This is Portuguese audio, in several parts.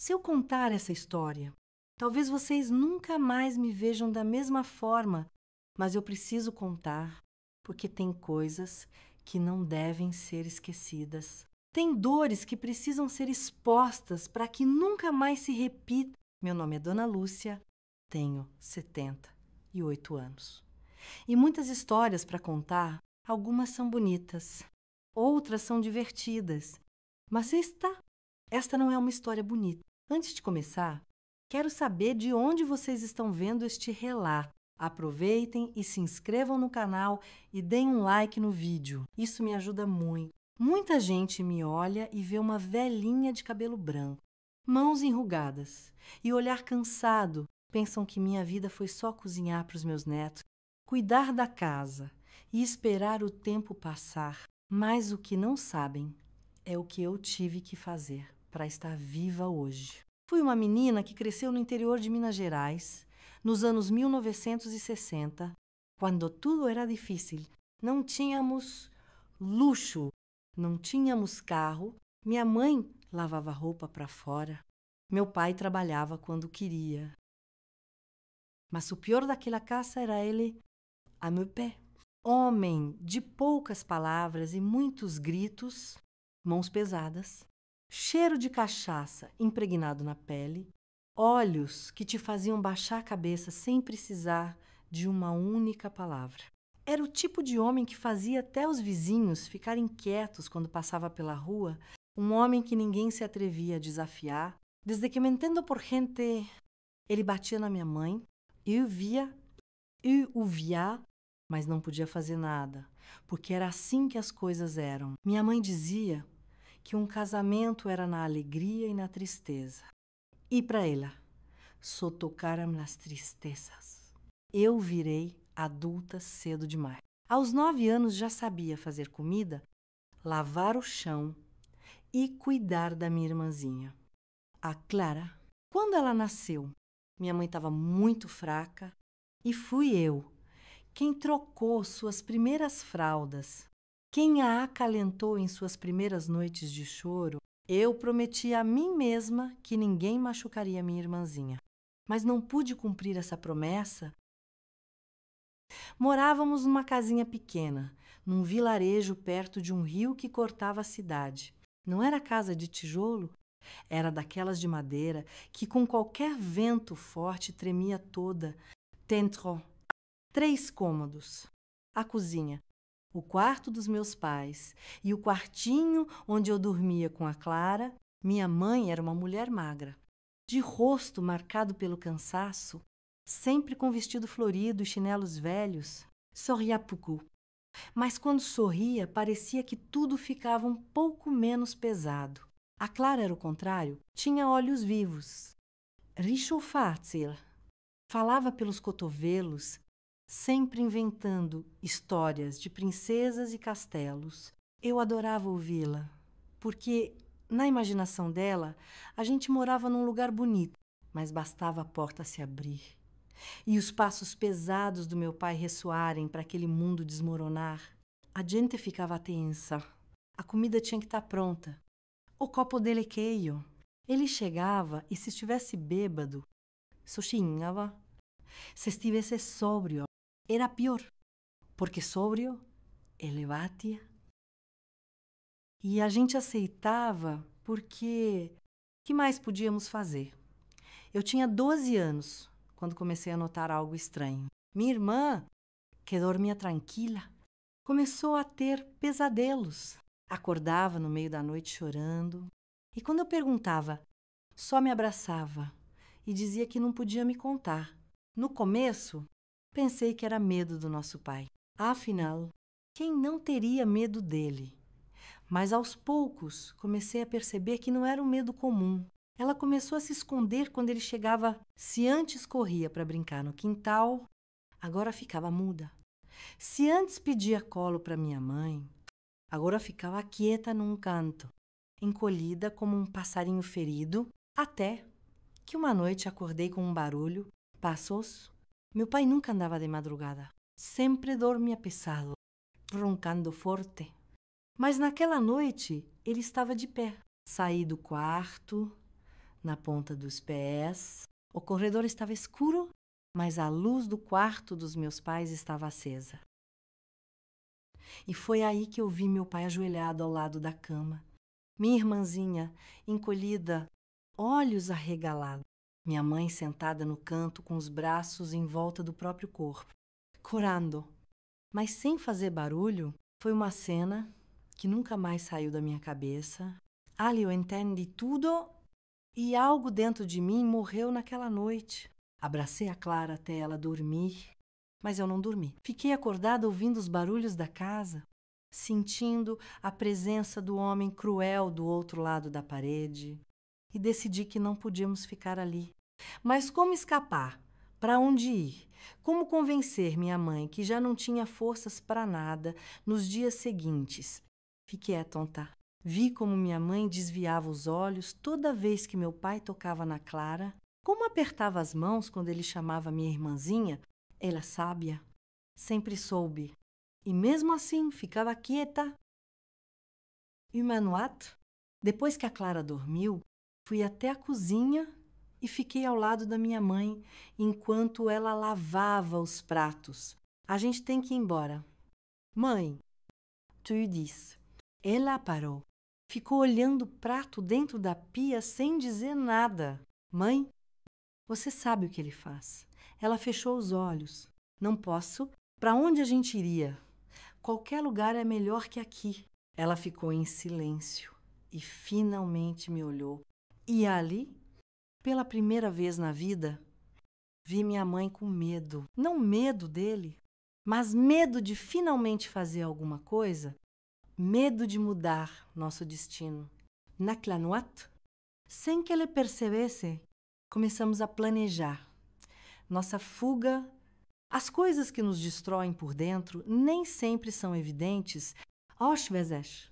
Se eu contar essa história, talvez vocês nunca mais me vejam da mesma forma, mas eu preciso contar, porque tem coisas que não devem ser esquecidas. Tem dores que precisam ser expostas para que nunca mais se repita. Meu nome é Dona Lúcia, tenho 78 anos. E muitas histórias para contar, algumas são bonitas, outras são divertidas. Mas esta não é uma história bonita. Antes de começar, quero saber de onde vocês estão vendo este relato. Aproveitem e se inscrevam no canal e deem um like no vídeo. Isso me ajuda muito. Muita gente me olha e vê uma velhinha de cabelo branco, mãos enrugadas e olhar cansado. Pensam que minha vida foi só cozinhar para os meus netos, cuidar da casa e esperar o tempo passar. Mas o que não sabem é o que eu tive que fazer para estar viva hoje. Fui uma menina que cresceu no interior de Minas Gerais, nos anos 1960, quando tudo era difícil. Não tínhamos luxo, não tínhamos carro. Minha mãe lavava roupa para fora. Meu pai trabalhava quando queria. Mas o pior daquela casa era ele a meu pé. Homem de poucas palavras e muitos gritos, mãos pesadas, cheiro de cachaça impregnado na pele, olhos que te faziam baixar a cabeça sem precisar de uma única palavra. Era o tipo de homem que fazia até os vizinhos ficarem quietos quando passava pela rua, um homem que ninguém se atrevia a desafiar. Desde que me entendo por gente, ele batia na minha mãe, eu o via, mas não podia fazer nada, porque era assim que as coisas eram. Minha mãe dizia que um casamento era na alegria e na tristeza. E para ela, só tocaram nas tristezas. Eu virei adulta cedo demais. Aos 9 anos já sabia fazer comida, lavar o chão e cuidar da minha irmãzinha, a Clara. Quando ela nasceu, minha mãe estava muito fraca e fui eu quem trocou suas primeiras fraldas, quem a acalentou em suas primeiras noites de choro. Eu prometi a mim mesma que ninguém machucaria minha irmãzinha, mas não pude cumprir essa promessa. Morávamos numa casinha pequena, num vilarejo perto de um rio que cortava a cidade. Não era casa de tijolo, era daquelas de madeira que com qualquer vento forte tremia toda. Dentro, 3 cômodos, a cozinha, o quarto dos meus pais e o quartinho onde eu dormia com a Clara. Minha mãe era uma mulher magra, de rosto marcado pelo cansaço, sempre com vestido florido e chinelos velhos. Sorria pouco, mas quando sorria parecia que tudo ficava um pouco menos pesado. A Clara era o contrário, tinha olhos vivos, richofatzil, falava pelos cotovelos, sempre inventando histórias de princesas e castelos. Eu adorava ouvi-la, porque, na imaginação dela, a gente morava num lugar bonito, mas bastava a porta se abrir e os passos pesados do meu pai ressoarem para aquele mundo desmoronar. A gente ficava tensa. A comida tinha que estar pronta. O copo dele é cheio. Ele chegava e, se estivesse bêbado, sochinhava. Se estivesse sóbrio, era pior, porque sóbrio ele batia. E a gente aceitava porque o que mais podíamos fazer? Eu tinha 12 anos quando comecei a notar algo estranho. Minha irmã, que dormia tranquila, começou a ter pesadelos. Acordava no meio da noite chorando. E quando eu perguntava, só me abraçava e dizia que não podia me contar. No começo, pensei que era medo do nosso pai. Afinal, quem não teria medo dele? Mas aos poucos comecei a perceber que não era um medo comum. Ela começou a se esconder quando ele chegava. Se antes corria para brincar no quintal, agora ficava muda. Se antes pedia colo para minha mãe, agora ficava quieta num canto, encolhida como um passarinho ferido, até que uma noite acordei com um barulho, passos. Meu pai nunca andava de madrugada, sempre dormia pesado, roncando forte. Mas naquela noite ele estava de pé. Saí do quarto, na ponta dos pés. O corredor estava escuro, mas a luz do quarto dos meus pais estava acesa. E foi aí que eu vi meu pai ajoelhado ao lado da cama. Minha irmãzinha, encolhida, olhos arregalados. Minha mãe sentada no canto com os braços em volta do próprio corpo, chorando. Mas sem fazer barulho, foi uma cena que nunca mais saiu da minha cabeça. Ali eu entendi tudo e algo dentro de mim morreu naquela noite. Abracei a Clara até ela dormir, mas eu não dormi. Fiquei acordada ouvindo os barulhos da casa, sentindo a presença do homem cruel do outro lado da parede, e decidi que não podíamos ficar ali. Mas como escapar? Para onde ir? Como convencer minha mãe, que já não tinha forças para nada, nos dias seguintes? Fiquei tonta. Vi como minha mãe desviava os olhos toda vez que meu pai tocava na Clara, como apertava as mãos quando ele chamava minha irmãzinha. Ela sábia, sempre soube. E mesmo assim ficava quieta. Uma noite, depois que a Clara dormiu, fui até a cozinha e fiquei ao lado da minha mãe enquanto ela lavava os pratos. A gente tem que ir embora. Mãe, tu disse. Ela parou. Ficou olhando o prato dentro da pia sem dizer nada. Mãe, você sabe o que ele faz. Ela fechou os olhos. Não posso. Para onde a gente iria? Qualquer lugar é melhor que aqui. Ela ficou em silêncio e finalmente me olhou. E ali, pela primeira vez na vida, vi minha mãe com medo. Não medo dele, mas medo de finalmente fazer alguma coisa. Medo de mudar nosso destino. Naquela noite, sem que ele percebesse, começamos a planejar. Nossa fuga, as coisas que nos destroem por dentro nem sempre são evidentes. Às vezes,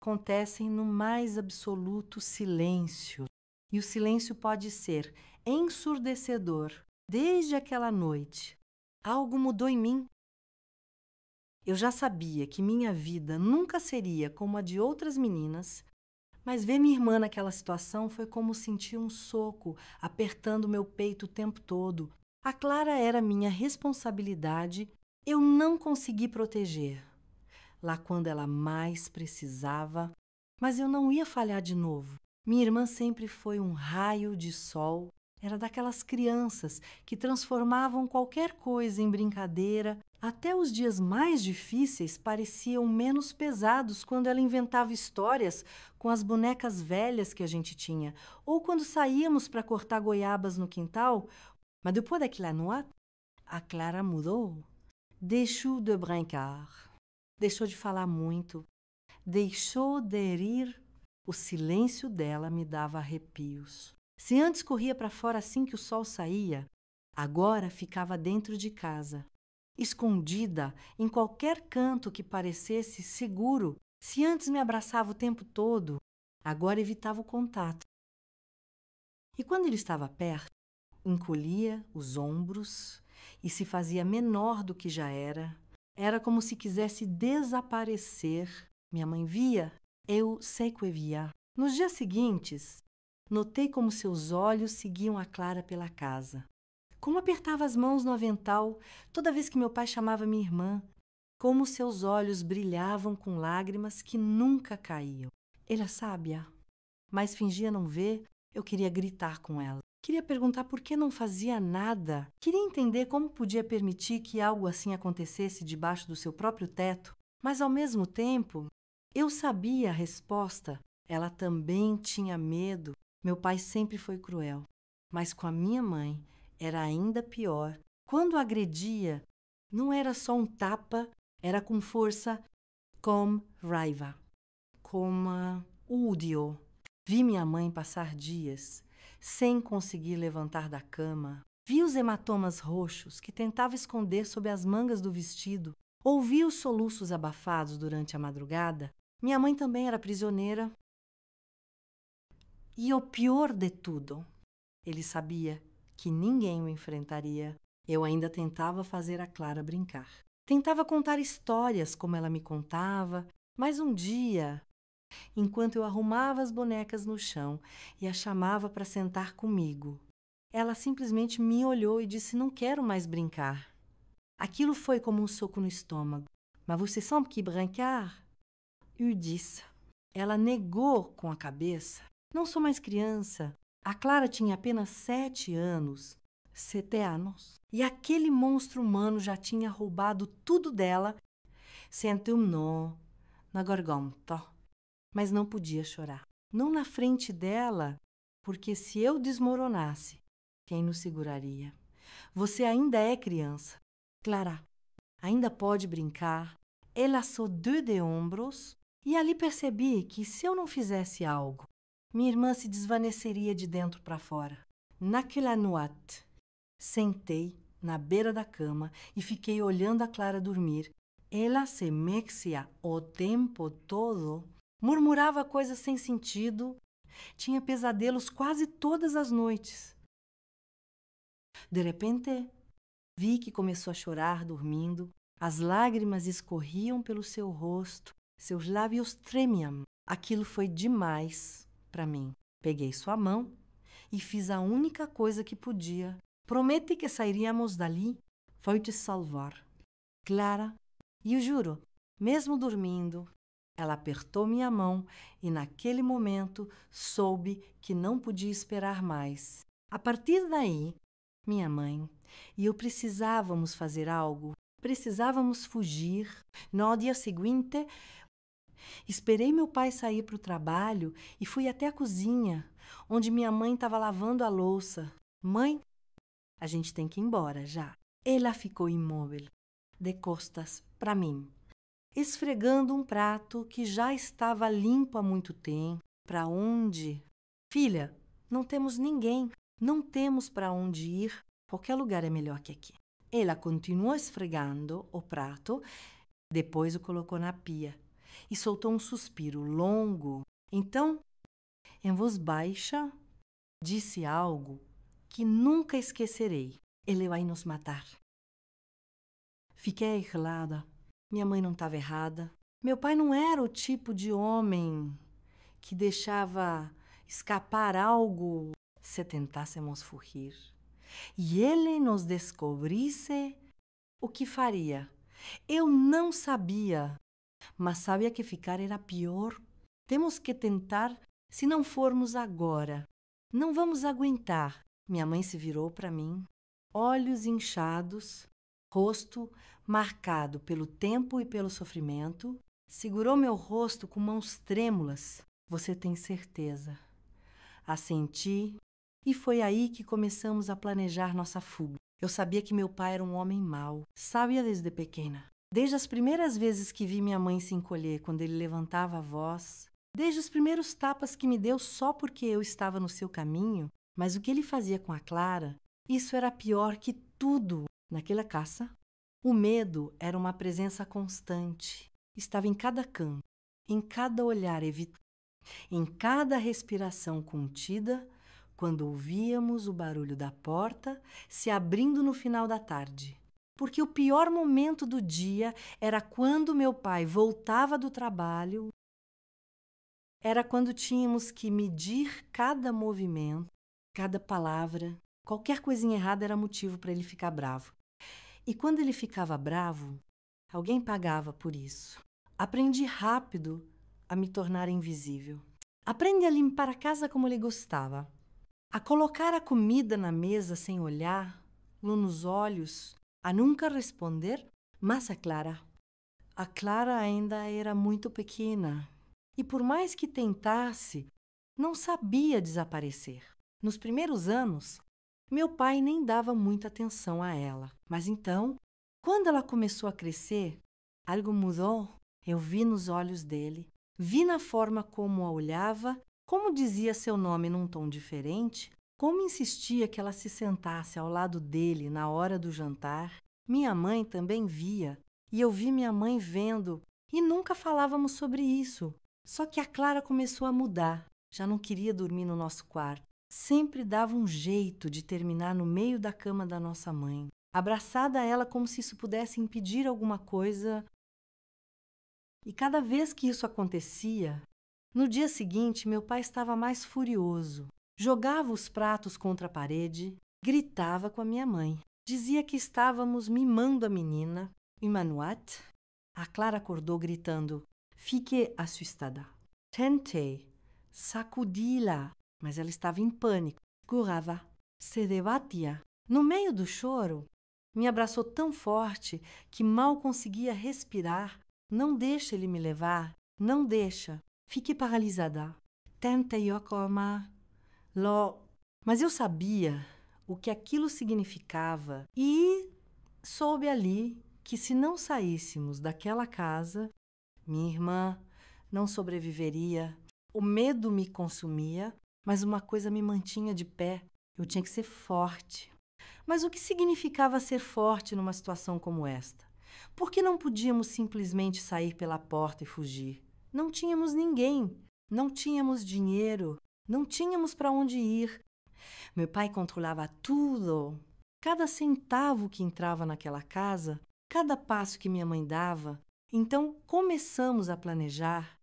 acontecem no mais absoluto silêncio. E o silêncio pode ser ensurdecedor. Desde aquela noite, algo mudou em mim. Eu já sabia que minha vida nunca seria como a de outras meninas, mas ver minha irmã naquela situação foi como sentir um soco apertando meu peito o tempo todo. A Clara era minha responsabilidade, eu não consegui proteger. Lá quando ela mais precisava, mas eu não ia falhar de novo. Minha irmã sempre foi um raio de sol. Era daquelas crianças que transformavam qualquer coisa em brincadeira. Até os dias mais difíceis pareciam menos pesados quando ela inventava histórias com as bonecas velhas que a gente tinha, ou quando saíamos para cortar goiabas no quintal. Mas depois daquela noite, a Clara mudou. Deixou de brincar, deixou de falar muito, deixou de rir. O silêncio dela me dava arrepios. Se antes corria para fora assim que o sol saía, agora ficava dentro de casa, escondida em qualquer canto que parecesse seguro. Se antes me abraçava o tempo todo, agora evitava o contato. E quando ele estava perto, encolhia os ombros e se fazia menor do que já era. Era como se quisesse desaparecer. Minha mãe via, eu sei que via. Nos dias seguintes, notei como seus olhos seguiam a Clara pela casa. Como apertava as mãos no avental toda vez que meu pai chamava minha irmã. Como seus olhos brilhavam com lágrimas que nunca caíam. Ela sábia, mas fingia não ver. Eu queria gritar com ela. Queria perguntar por que não fazia nada. Queria entender como podia permitir que algo assim acontecesse debaixo do seu próprio teto. Mas, ao mesmo tempo, eu sabia a resposta. Ela também tinha medo. Meu pai sempre foi cruel. Mas com a minha mãe era ainda pior. Quando agredia, não era só um tapa, era com força, com raiva, com ódio. Vi minha mãe passar dias sem conseguir levantar da cama. Vi os hematomas roxos que tentava esconder sob as mangas do vestido. Ouvi os soluços abafados durante a madrugada. Minha mãe também era prisioneira. E o pior de tudo, ele sabia que ninguém o enfrentaria. Eu ainda tentava fazer a Clara brincar. Tentava contar histórias como ela me contava, mas um dia enquanto eu arrumava as bonecas no chão e a chamava para sentar comigo. Ela simplesmente me olhou e disse: "Não quero mais brincar." Aquilo foi como um soco no estômago. "Mas você sabe que brincar?" Eu disse. Ela negou com a cabeça. "Não sou mais criança." A Clara tinha apenas 7 anos. 7 anos. E aquele monstro humano já tinha roubado tudo dela. Senti um nó na garganta. Mas não podia chorar. Não na frente dela, porque se eu desmoronasse, quem nos seguraria? Você ainda é criança. Clara, ainda pode brincar. Ela soldou de ombros e ali percebi que se eu não fizesse algo, minha irmã se desvaneceria de dentro para fora. Naquela noite, sentei na beira da cama e fiquei olhando a Clara dormir. Ela se mexia o tempo todo, murmurava coisas sem sentido, tinha pesadelos quase todas as noites. De repente, vi que começou a chorar dormindo. As lágrimas escorriam pelo seu rosto, seus lábios tremiam. Aquilo foi demais para mim. Peguei sua mão e fiz a única coisa que podia. Prometi que sairíamos dali. Foi te salvar. Clara, e eu juro, mesmo dormindo, ela apertou minha mão e naquele momento soube que não podia esperar mais. A partir daí, minha mãe e eu precisávamos fazer algo. Precisávamos fugir. No dia seguinte, esperei meu pai sair para o trabalho e fui até a cozinha, onde minha mãe estava lavando a louça. "Mãe, a gente tem que ir embora já." Ela ficou imóvel, de costas para mim, esfregando um prato que já estava limpo há muito tempo. "Para onde?" "Filha, não temos ninguém. Não temos para onde ir. Qualquer lugar é melhor que aqui." Ela continuou esfregando o prato, depois o colocou na pia e soltou um suspiro longo. Então, em voz baixa, disse algo que nunca esquecerei: "Ele vai nos matar." Fiquei gelada. Minha mãe não estava errada. Meu pai não era o tipo de homem que deixava escapar algo se tentássemos fugir. E ele nos descobrisse, o que faria? Eu não sabia, mas sabia que ficar era pior. Temos que tentar, se não formos agora. Não vamos aguentar. Minha mãe se virou para mim, olhos inchados, rosto marcado pelo tempo e pelo sofrimento, segurou meu rosto com mãos trêmulas. "Você tem certeza?" Assenti. E foi aí que começamos a planejar nossa fuga. Eu sabia que meu pai era um homem mau. Sabia desde pequena. Desde as primeiras vezes que vi minha mãe se encolher quando ele levantava a voz. Desde os primeiros tapas que me deu só porque eu estava no seu caminho. Mas o que ele fazia com a Clara, isso era pior que tudo. Naquela caça, o medo era uma presença constante. Estava em cada canto, em cada olhar evitado, em cada respiração contida, quando ouvíamos o barulho da porta se abrindo no final da tarde. Porque o pior momento do dia era quando meu pai voltava do trabalho, era quando tínhamos que medir cada movimento, cada palavra. Qualquer coisinha errada era motivo para ele ficar bravo. E quando ele ficava bravo, alguém pagava por isso. Aprendi rápido a me tornar invisível. Aprendi a limpar a casa como ele gostava. A colocar a comida na mesa sem olhar, nos olhos, a nunca responder, mas a Clara ainda era muito pequena e por mais que tentasse, não sabia desaparecer. Nos primeiros anos, meu pai nem dava muita atenção a ela, mas então, quando ela começou a crescer, algo mudou. Eu vi nos olhos dele, vi na forma como a olhava, como dizia seu nome num tom diferente, como insistia que ela se sentasse ao lado dele na hora do jantar. Minha mãe também via, e eu vi minha mãe vendo, e nunca falávamos sobre isso. Só que a Clara começou a mudar, já não queria dormir no nosso quarto. Sempre dava um jeito de terminar no meio da cama da nossa mãe, abraçada a ela como se isso pudesse impedir alguma coisa. E cada vez que isso acontecia, No dia seguinte, meu pai estava mais furioso. Jogava os pratos contra a parede, gritava com a minha mãe. Dizia que estávamos mimando a menina. Emmanuat. A Clara acordou gritando. Fiquei assustada. Tentei. Sacudi-la. Mas ela estava em pânico. Curava. Se debatia. No meio do choro, me abraçou tão forte que mal conseguia respirar. Não deixa ele me levar. Não deixa. Fiquei paralisada. Tentei acalmar. Mas eu sabia o que aquilo significava e soube ali que se não saíssemos daquela casa, minha irmã não sobreviveria. O medo me consumia, mas uma coisa me mantinha de pé. Eu tinha que ser forte. Mas o que significava ser forte numa situação como esta? Por que não podíamos simplesmente sair pela porta e fugir? Não tínhamos ninguém, não tínhamos dinheiro, não tínhamos para onde ir. Meu pai controlava tudo. Cada centavo que entrava naquela casa, cada passo que minha mãe dava. Então começamos a planejar.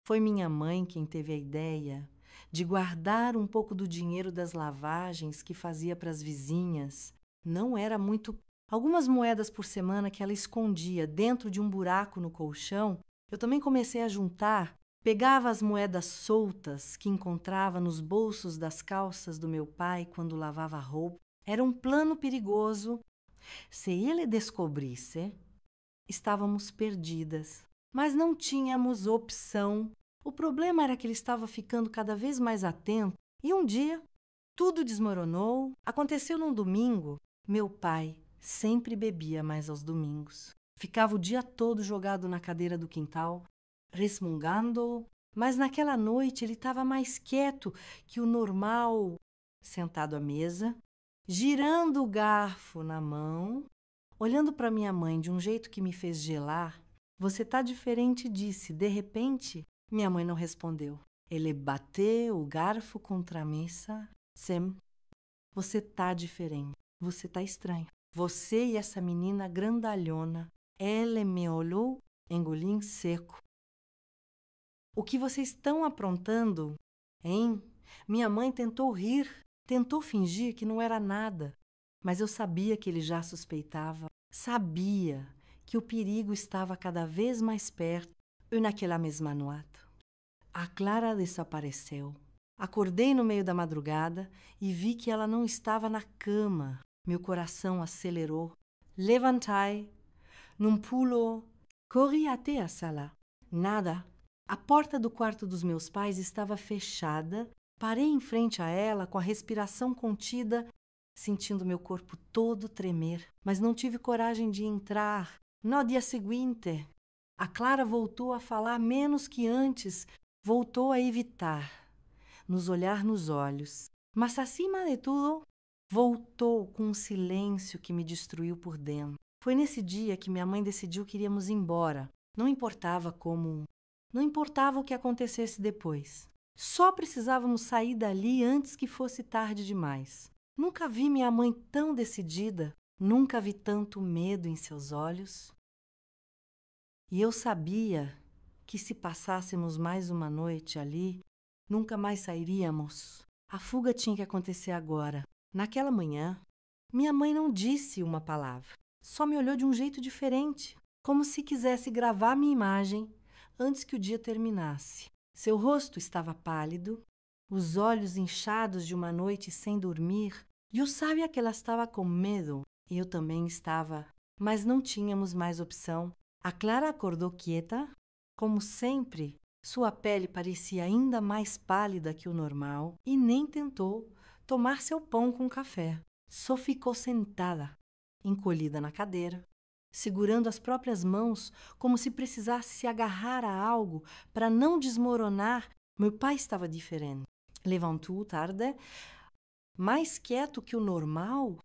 Foi minha mãe quem teve a ideia de guardar um pouco do dinheiro das lavagens que fazia para as vizinhas. Não era muito. Algumas moedas por semana que ela escondia dentro de um buraco no colchão. Eu também comecei a juntar. Pegava as moedas soltas que encontrava nos bolsos das calças do meu pai quando lavava roupa. Era um plano perigoso. Se ele descobrisse, estávamos perdidas. Mas não tínhamos opção. O problema era que ele estava ficando cada vez mais atento e um dia tudo desmoronou. Aconteceu num domingo. Meu pai sempre bebia mais aos domingos. Ficava o dia todo jogado na cadeira do quintal, resmungando, mas naquela noite ele estava mais quieto que o normal, sentado à mesa, girando o garfo na mão, olhando para minha mãe de um jeito que me fez gelar. Você tá diferente, disse. De repente, minha mãe não respondeu. Ele bateu o garfo contra a mesa. Sem. Você tá diferente. Você tá estranho. Você e essa menina grandalhona. Ele me olhou, engoliu em seco. O que vocês estão aprontando, hein? Minha mãe tentou rir, tentou fingir que não era nada. Mas eu sabia que ele já suspeitava. Sabia que o perigo estava cada vez mais perto. E naquela mesma noite, a Clara desapareceu. Acordei no meio da madrugada e vi que ela não estava na cama. Meu coração acelerou. Levantai, num pulo, corri até a sala. Nada. A porta do quarto dos meus pais estava fechada. Parei em frente a ela com a respiração contida, sentindo meu corpo todo tremer, mas não tive coragem de entrar. No dia seguinte, a Clara voltou a falar menos que antes, voltou a evitar, nos olhar nos olhos. Mas, acima de tudo, voltou com um silêncio que me destruiu por dentro. Foi nesse dia que minha mãe decidiu que iríamos embora. Não importava como... Não importava o que acontecesse depois. Só precisávamos sair dali antes que fosse tarde demais. Nunca vi minha mãe tão decidida, nunca vi tanto medo em seus olhos. E eu sabia que se passássemos mais uma noite ali, nunca mais sairíamos. A fuga tinha que acontecer agora. Naquela manhã, minha mãe não disse uma palavra. Só me olhou de um jeito diferente, como se quisesse gravar minha imagem antes que o dia terminasse. Seu rosto estava pálido, os olhos inchados de uma noite sem dormir. E eu sabia que ela estava com medo, e eu também estava, mas não tínhamos mais opção. A Clara acordou quieta, como sempre. Sua pele parecia ainda mais pálida que o normal e nem tentou tomar seu pão com café. Só ficou sentada, encolhida na cadeira, segurando as próprias mãos como se precisasse se agarrar a algo para não desmoronar. Meu pai estava diferente. Levantou tarde, mais quieto que o normal,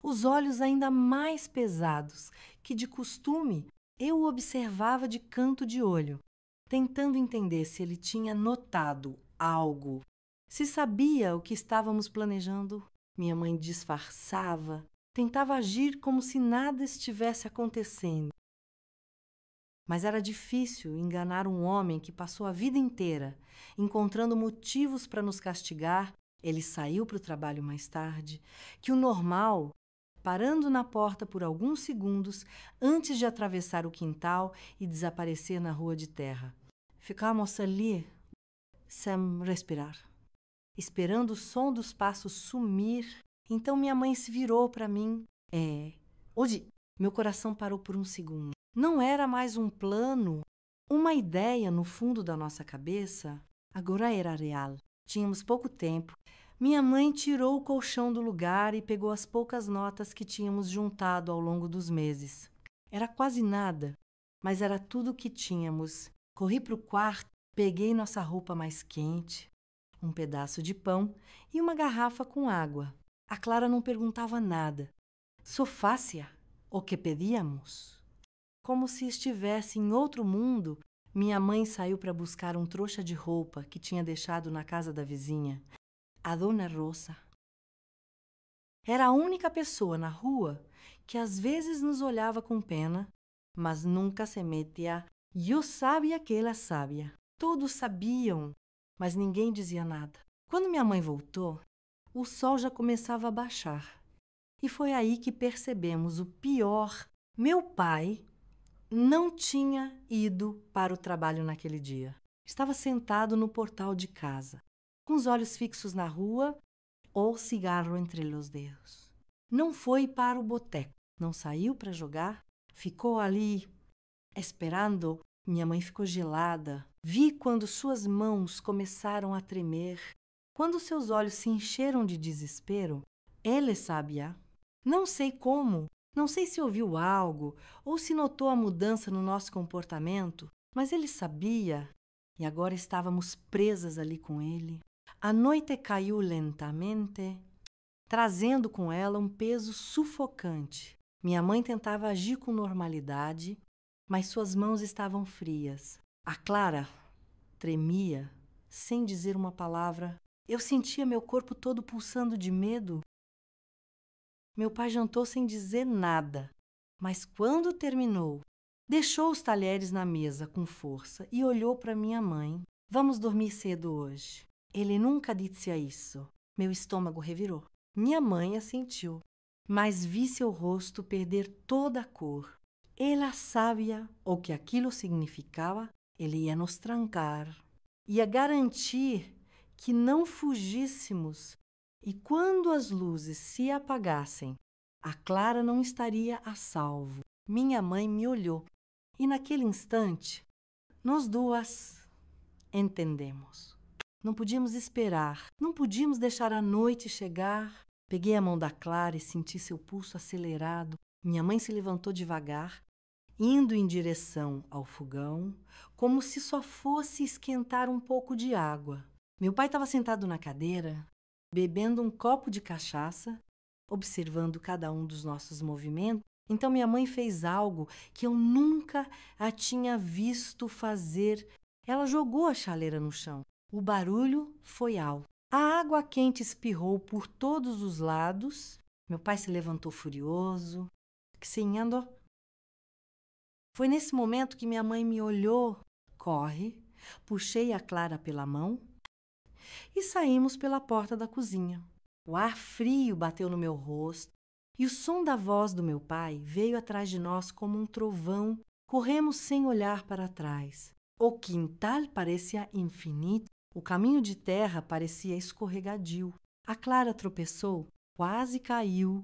os olhos ainda mais pesados que de costume. Eu o observava de canto de olho, tentando entender se ele tinha notado algo, se sabia o que estávamos planejando. Minha mãe disfarçava, tentava agir como se nada estivesse acontecendo. Mas era difícil enganar um homem que passou a vida inteira encontrando motivos para nos castigar. Ele saiu para o trabalho mais tarde, que o normal, parando na porta por alguns segundos antes de atravessar o quintal e desaparecer na rua de terra. Ficamos ali, sem respirar, esperando o som dos passos sumir. Então minha mãe se virou para mim. Hoje, meu coração parou por um segundo. Não era mais um plano, uma ideia no fundo da nossa cabeça. Agora era real. Tínhamos pouco tempo. Minha mãe tirou o colchão do lugar e pegou as poucas notas que tínhamos juntado ao longo dos meses. Era quase nada, mas era tudo o que tínhamos. Corri para o quarto, peguei nossa roupa mais quente, um pedaço de pão e uma garrafa com água. A Clara não perguntava nada. Só fácia o que pedíamos. Como se estivesse em outro mundo, minha mãe saiu para buscar um trouxa de roupa que tinha deixado na casa da vizinha, a Dona Rosa. Era a única pessoa na rua que às vezes nos olhava com pena, mas nunca se metia. Eu sabia que ela sabia. Todos sabiam, mas ninguém dizia nada. Quando minha mãe voltou, o sol já começava a baixar. E foi aí que percebemos o pior. Meu pai não tinha ido para o trabalho naquele dia. Estava sentado no portal de casa, com os olhos fixos na rua ou cigarro entre os dedos. Não foi para o boteco, não saiu para jogar, ficou ali esperando. Minha mãe ficou gelada. Vi quando suas mãos começaram a tremer, quando seus olhos se encheram de desespero. Ele sabia. Não sei como. Não sei se ouviu algo ou se notou a mudança no nosso comportamento, mas ele sabia e agora estávamos presas ali com ele. A noite caiu lentamente, trazendo com ela um peso sufocante. Minha mãe tentava agir com normalidade, mas suas mãos estavam frias. A Clara tremia, sem dizer uma palavra. Eu sentia meu corpo todo pulsando de medo. Meu pai jantou sem dizer nada, mas quando terminou, deixou os talheres na mesa com força e olhou para minha mãe. Vamos dormir cedo hoje. Ele nunca disse isso. Meu estômago revirou. Minha mãe assentiu, mas vi seu rosto perder toda a cor. Ela sabia o que aquilo significava. Ele ia nos trancar, ia garantir que não fugíssemos. E quando as luzes se apagassem, a Clara não estaria a salvo. Minha mãe me olhou e naquele instante, nós duas entendemos. Não podíamos esperar, não podíamos deixar a noite chegar. Peguei a mão da Clara e senti seu pulso acelerado. Minha mãe se levantou devagar, indo em direção ao fogão, como se só fosse esquentar um pouco de água. Meu pai estava sentado na cadeira, bebendo um copo de cachaça, observando cada um dos nossos movimentos. Então minha mãe fez algo que eu nunca a tinha visto fazer. Ela jogou a chaleira no chão. O barulho foi alto. A água quente espirrou por todos os lados. Meu pai se levantou furioso. Senhando. Foi nesse momento que minha mãe me olhou. Corre. Puxei a Clara pela mão e saímos pela porta da cozinha. O ar frio bateu no meu rosto e o som da voz do meu pai veio atrás de nós como um trovão. Corremos sem olhar para trás. O quintal parecia infinito, o caminho de terra parecia escorregadio. A Clara tropeçou, quase caiu,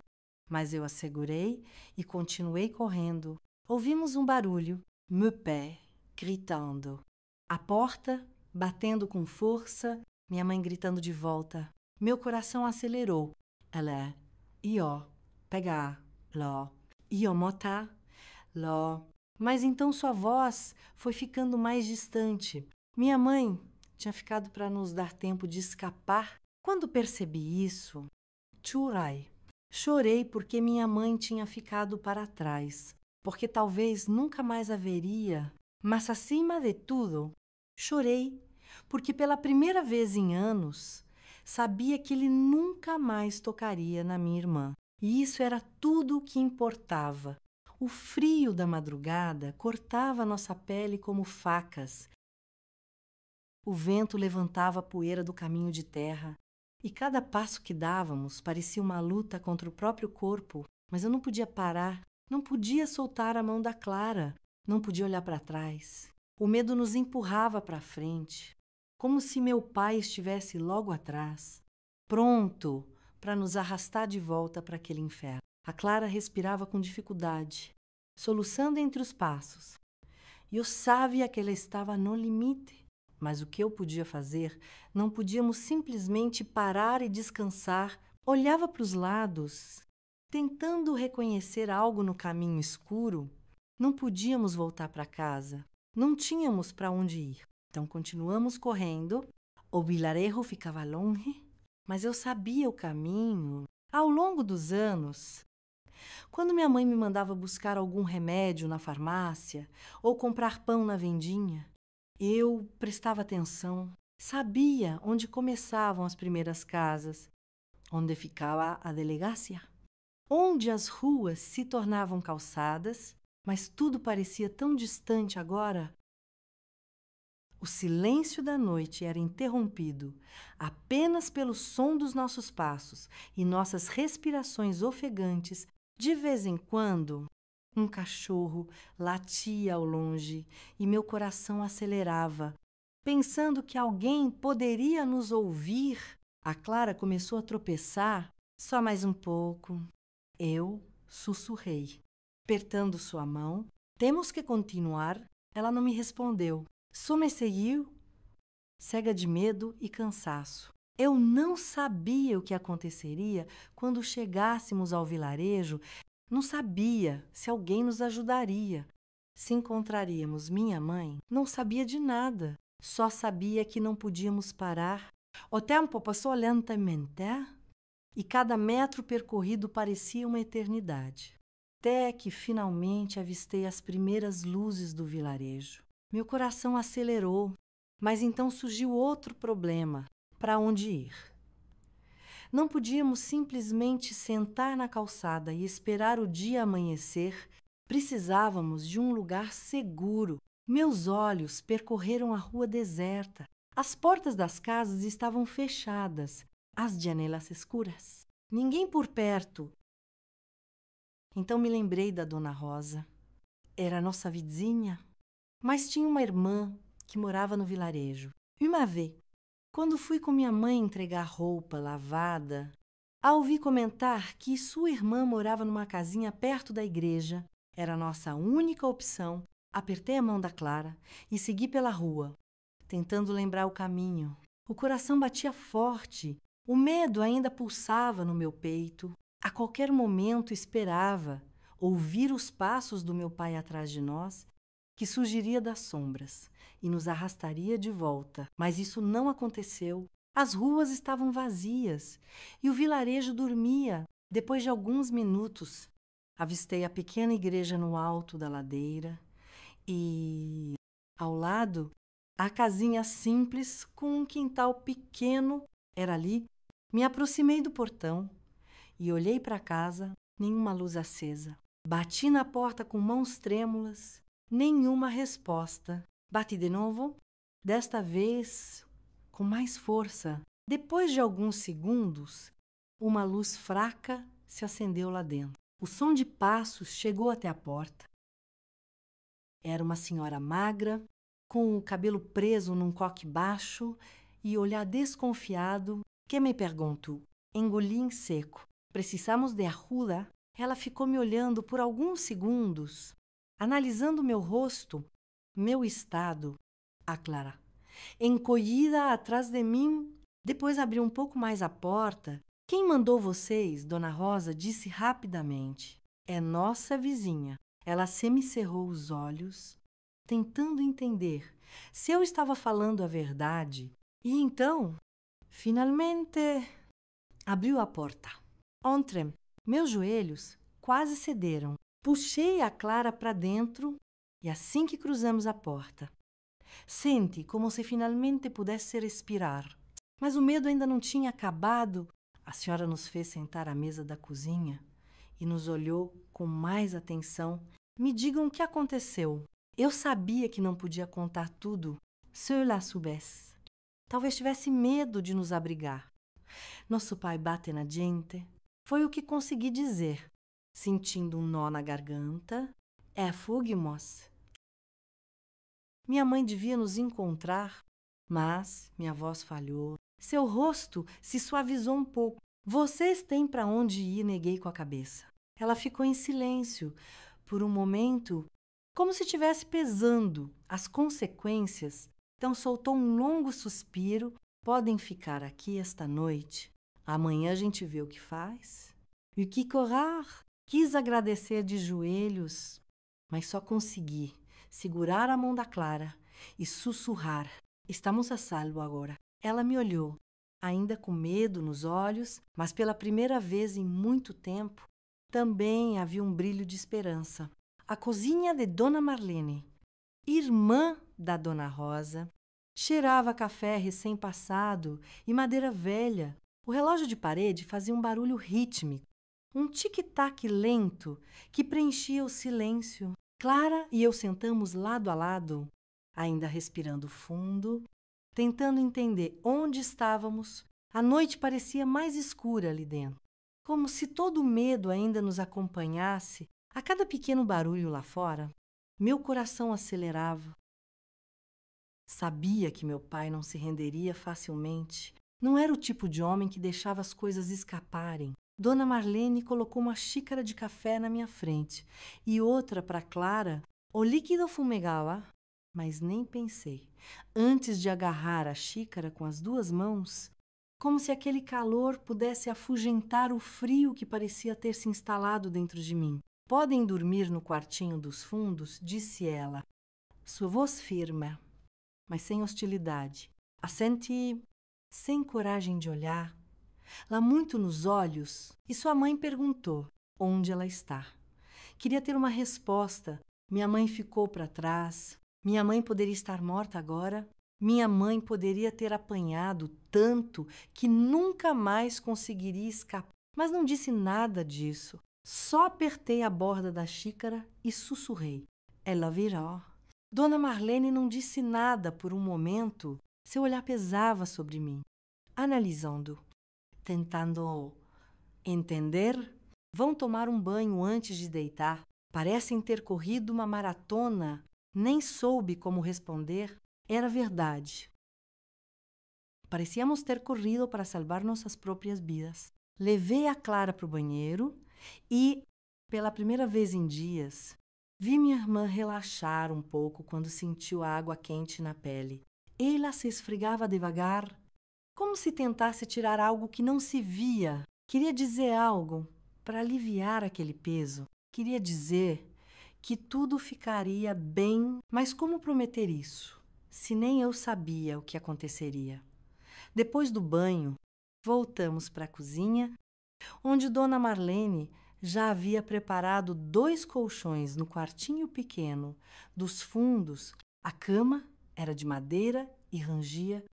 mas eu a segurei e continuei correndo. Ouvimos um barulho, meu pé gritando. A porta batendo com força. Minha mãe gritando de volta. Meu coração acelerou. Ela, io, pegar, lo, io motar, lo. Mas então sua voz foi ficando mais distante. Minha mãe tinha ficado para nos dar tempo de escapar. Quando percebi isso, chorei. Chorei porque minha mãe tinha ficado para trás, porque talvez nunca mais haveria. Mas acima de tudo, chorei porque pela primeira vez em anos, sabia que ele nunca mais tocaria na minha irmã. E isso era tudo o que importava. O frio da madrugada cortava nossa pele como facas. O vento levantava a poeira do caminho de terra, e cada passo que dávamos parecia uma luta contra o próprio corpo, mas eu não podia parar, não podia soltar a mão da Clara, não podia olhar para trás. O medo nos empurrava para frente, como se meu pai estivesse logo atrás, pronto para nos arrastar de volta para aquele inferno. A Clara respirava com dificuldade, soluçando entre os passos. E eu sabia que ela estava no limite. Mas o que eu podia fazer? Não podíamos simplesmente parar e descansar. Olhava para os lados, tentando reconhecer algo no caminho escuro. Não podíamos voltar para casa. Não tínhamos para onde ir. Então continuamos correndo. O vilarejo ficava longe, mas eu sabia o caminho. Ao longo dos anos, quando minha mãe me mandava buscar algum remédio na farmácia ou comprar pão na vendinha, eu prestava atenção, sabia onde começavam as primeiras casas, onde ficava a delegacia, onde as ruas se tornavam calçadas, mas tudo parecia tão distante agora. O silêncio da noite era interrompido apenas pelo som dos nossos passos e nossas respirações ofegantes. De vez em quando, um cachorro latia ao longe e meu coração acelerava, pensando que alguém poderia nos ouvir. A Clara começou a tropeçar. Só mais um pouco. Eu sussurrei, apertando sua mão. Temos que continuar. Ela não me respondeu. Só me seguiu, cega de medo e cansaço. Eu não sabia o que aconteceria quando chegássemos ao vilarejo. Não sabia se alguém nos ajudaria, se encontraríamos minha mãe. Não sabia de nada, só sabia que não podíamos parar. O tempo passou lentamente e cada metro percorrido parecia uma eternidade, até que finalmente avistei as primeiras luzes do vilarejo. Meu coração acelerou, mas então surgiu outro problema: para onde ir? Não podíamos simplesmente sentar na calçada e esperar o dia amanhecer. Precisávamos de um lugar seguro. Meus olhos percorreram a rua deserta. As portas das casas estavam fechadas, as janelas escuras. Ninguém por perto. Então me lembrei da Dona Rosa. Era nossa vizinha, mas tinha uma irmã que morava no vilarejo. Uma vez, quando fui com minha mãe entregar roupa lavada, a ouvi comentar que sua irmã morava numa casinha perto da igreja. Era a nossa única opção. Apertei a mão da Clara e segui pela rua, tentando lembrar o caminho. O coração batia forte. O medo ainda pulsava no meu peito. A qualquer momento esperava ouvir os passos do meu pai atrás de nós, que surgiria das sombras e nos arrastaria de volta. Mas isso não aconteceu. As ruas estavam vazias e o vilarejo dormia. Depois de alguns minutos, avistei a pequena igreja no alto da ladeira e, ao lado, a casinha simples com um quintal pequeno. Era ali. Me aproximei do portão e olhei para a casa. Nenhuma luz acesa. Bati na porta com mãos trêmulas. Nenhuma resposta. Bati de novo, desta vez com mais força. Depois de alguns segundos, uma luz fraca se acendeu lá dentro. O som de passos chegou até a porta. Era uma senhora magra, com o cabelo preso num coque baixo e olhar desconfiado, que me perguntou. Engoli em seco. Precisamos de ajuda? Ela ficou me olhando por alguns segundos, analisando meu rosto, meu estado. A Clara, encolhida atrás de mim, depois abriu um pouco mais a porta. Quem mandou vocês? Dona Rosa disse rapidamente. É nossa vizinha. Ela semicerrou os olhos, tentando entender se eu estava falando a verdade. E então, finalmente, abriu a porta. Entrem. Meus joelhos quase cederam. Puxei a Clara para dentro e assim que cruzamos a porta, senti como se finalmente pudesse respirar. Mas o medo ainda não tinha acabado. A senhora nos fez sentar à mesa da cozinha e nos olhou com mais atenção. Me digam o que aconteceu. Eu sabia que não podia contar tudo. Cela soubesse. Talvez tivesse medo de nos abrigar. Nosso pai bate na gente. Foi o que consegui dizer, sentindo um nó na garganta. Fugimos. Minha mãe devia nos encontrar, mas minha voz falhou. Seu rosto se suavizou um pouco. Vocês têm para onde ir, neguei com a cabeça. Ela ficou em silêncio por um momento, como se estivesse pesando as consequências. Então soltou um longo suspiro. Podem ficar aqui esta noite. Amanhã a gente vê o que faz. E que correr. Quis agradecer de joelhos, mas só consegui segurar a mão da Clara e sussurrar. Estamos a salvo agora. Ela me olhou, ainda com medo nos olhos, mas pela primeira vez em muito tempo, também havia um brilho de esperança. A cozinha de Dona Marlene, irmã da Dona Rosa, cheirava café recém-passado e madeira velha. O relógio de parede fazia um barulho rítmico, um tic-tac lento que preenchia o silêncio. Clara e eu sentamos lado a lado, ainda respirando fundo, tentando entender onde estávamos. A noite parecia mais escura ali dentro, como se todo o medo ainda nos acompanhasse. A cada pequeno barulho lá fora, meu coração acelerava. Sabia que meu pai não se renderia facilmente. Não era o tipo de homem que deixava as coisas escaparem. Dona Marlene colocou uma xícara de café na minha frente e outra para Clara. O líquido fumegava, mas nem pensei. Antes de agarrar a xícara com as duas mãos, como se aquele calor pudesse afugentar o frio que parecia ter se instalado dentro de mim. Podem dormir no quartinho dos fundos, disse ela. Sua voz firme, mas sem hostilidade. Assenti sem coragem de olhar. Lá muito nos olhos, e sua mãe perguntou onde ela está. Queria ter uma resposta. Minha mãe ficou para trás. Minha mãe poderia estar morta agora. Minha mãe poderia ter apanhado tanto que nunca mais conseguiria escapar. Mas não disse nada disso. Só apertei a borda da xícara e sussurrei. Ela virá. Dona Marlene não disse nada por um momento. Seu olhar pesava sobre mim, analisando, tentando entender. Vão tomar um banho antes de deitar. Parecem ter corrido uma maratona. Nem soube como responder. Era verdade. Parecíamos ter corrido para salvar nossas próprias vidas. Levei a Clara para o banheiro e, pela primeira vez em dias, vi minha irmã relaxar um pouco quando sentiu a água quente na pele. Ela se esfregava devagar, como se tentasse tirar algo que não se via. Queria dizer algo para aliviar aquele peso. Queria dizer que tudo ficaria bem, mas como prometer isso, se nem eu sabia o que aconteceria? Depois do banho, voltamos para a cozinha, onde Dona Marlene já havia preparado 2 colchões no quartinho pequeno dos fundos. A cama era de madeira e rangia,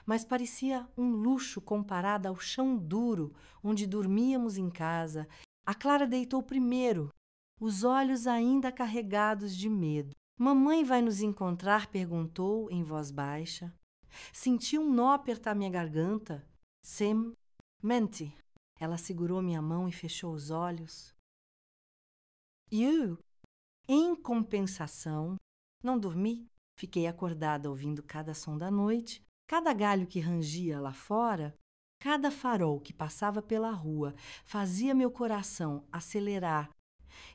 mas parecia um luxo comparada ao chão duro onde dormíamos em casa. A Clara deitou primeiro, os olhos ainda carregados de medo. Mamãe vai nos encontrar? Perguntou em voz baixa. Senti um nó apertar minha garganta. Sem mente. Ela segurou minha mão e fechou os olhos. E eu, em compensação, não dormi. Fiquei acordada ouvindo cada som da noite, cada galho que rangia lá fora, cada farol que passava pela rua fazia meu coração acelerar.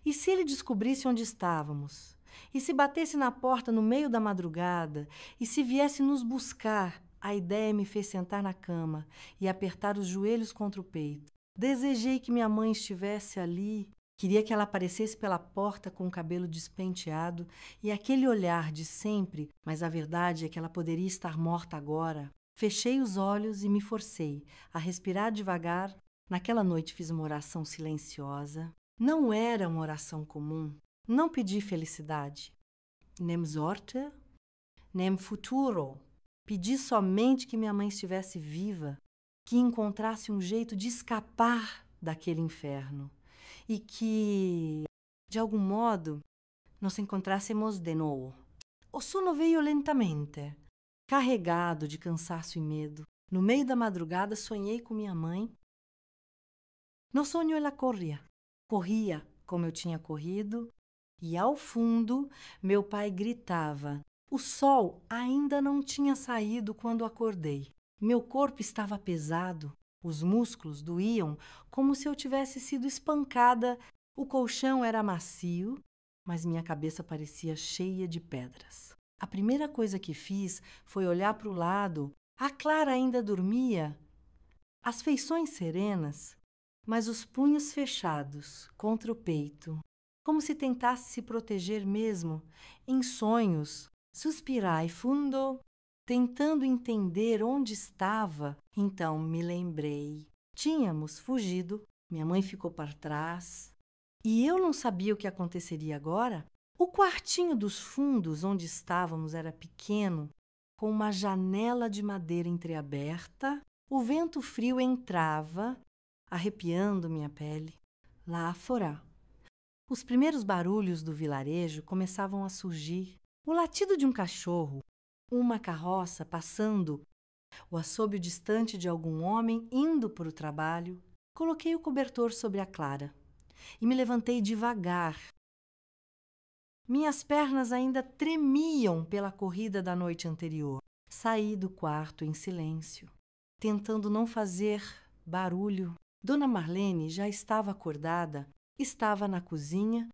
E se ele descobrisse onde estávamos? E se batesse na porta no meio da madrugada? E se viesse nos buscar? A ideia me fez sentar na cama e apertar os joelhos contra o peito. Desejei que minha mãe estivesse ali. Queria que ela aparecesse pela porta com o cabelo despenteado e aquele olhar de sempre, mas a verdade é que ela poderia estar morta agora. Fechei os olhos e me forcei a respirar devagar. Naquela noite fiz uma oração silenciosa. Não era uma oração comum. Não pedi felicidade. Nem sorte, nem futuro. Pedi somente que minha mãe estivesse viva, que encontrasse um jeito de escapar daquele inferno. e que, de algum modo, nos encontrássemos de novo. O sono veio lentamente, carregado de cansaço e medo. No meio da madrugada, sonhei com minha mãe. No sonho, ela corria como eu tinha corrido, e ao fundo, meu pai gritava. O sol ainda não tinha saído quando acordei. Meu corpo estava pesado, os músculos doíam como se eu tivesse sido espancada. O colchão era macio, mas minha cabeça parecia cheia de pedras. A primeira coisa que fiz foi olhar para o lado. A Clara ainda dormia, as feições serenas, mas os punhos fechados contra o peito, como se tentasse se proteger mesmo. Em sonhos, suspirai fundo, tentando entender onde estava. Então me lembrei. Tínhamos fugido, minha mãe ficou para trás, e eu não sabia o que aconteceria agora. O quartinho dos fundos onde estávamos era pequeno, com uma janela de madeira entreaberta. O vento frio entrava, arrepiando minha pele. Lá fora, os primeiros barulhos do vilarejo começavam a surgir. O latido de um cachorro, uma carroça passando, o assobio distante de algum homem indo para o trabalho. Coloquei o cobertor sobre a Clara e me levantei devagar. Minhas pernas ainda tremiam pela corrida da noite anterior. Saí do quarto em silêncio, tentando não fazer barulho. Dona Marlene já estava acordada, estava na cozinha,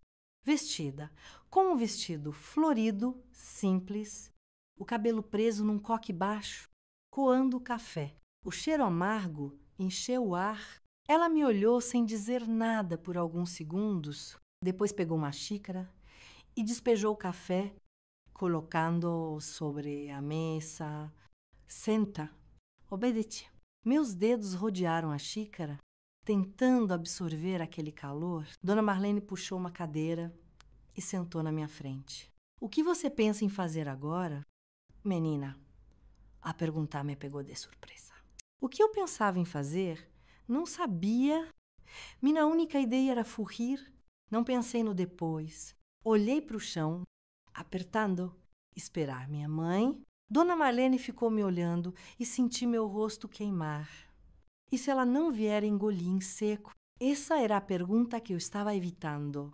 vestida, com um vestido florido, simples, o cabelo preso num coque baixo, coando o café. O cheiro amargo encheu o ar. Ela me olhou sem dizer nada por alguns segundos, depois pegou uma xícara e despejou o café, colocando-o sobre a mesa. Senta, obedeci. Meus dedos rodearam a xícara, tentando absorver aquele calor. Dona Marlene puxou uma cadeira e sentou na minha frente. O que você pensa em fazer agora, menina? A perguntar me pegou de surpresa. O que eu pensava em fazer? Não sabia. Minha única ideia era fugir. Não pensei no depois. Olhei para o chão, apertando, esperar minha mãe. Dona Marlene ficou me olhando e senti meu rosto queimar. E se ela não vier, engoli em seco? Essa era a pergunta que eu estava evitando.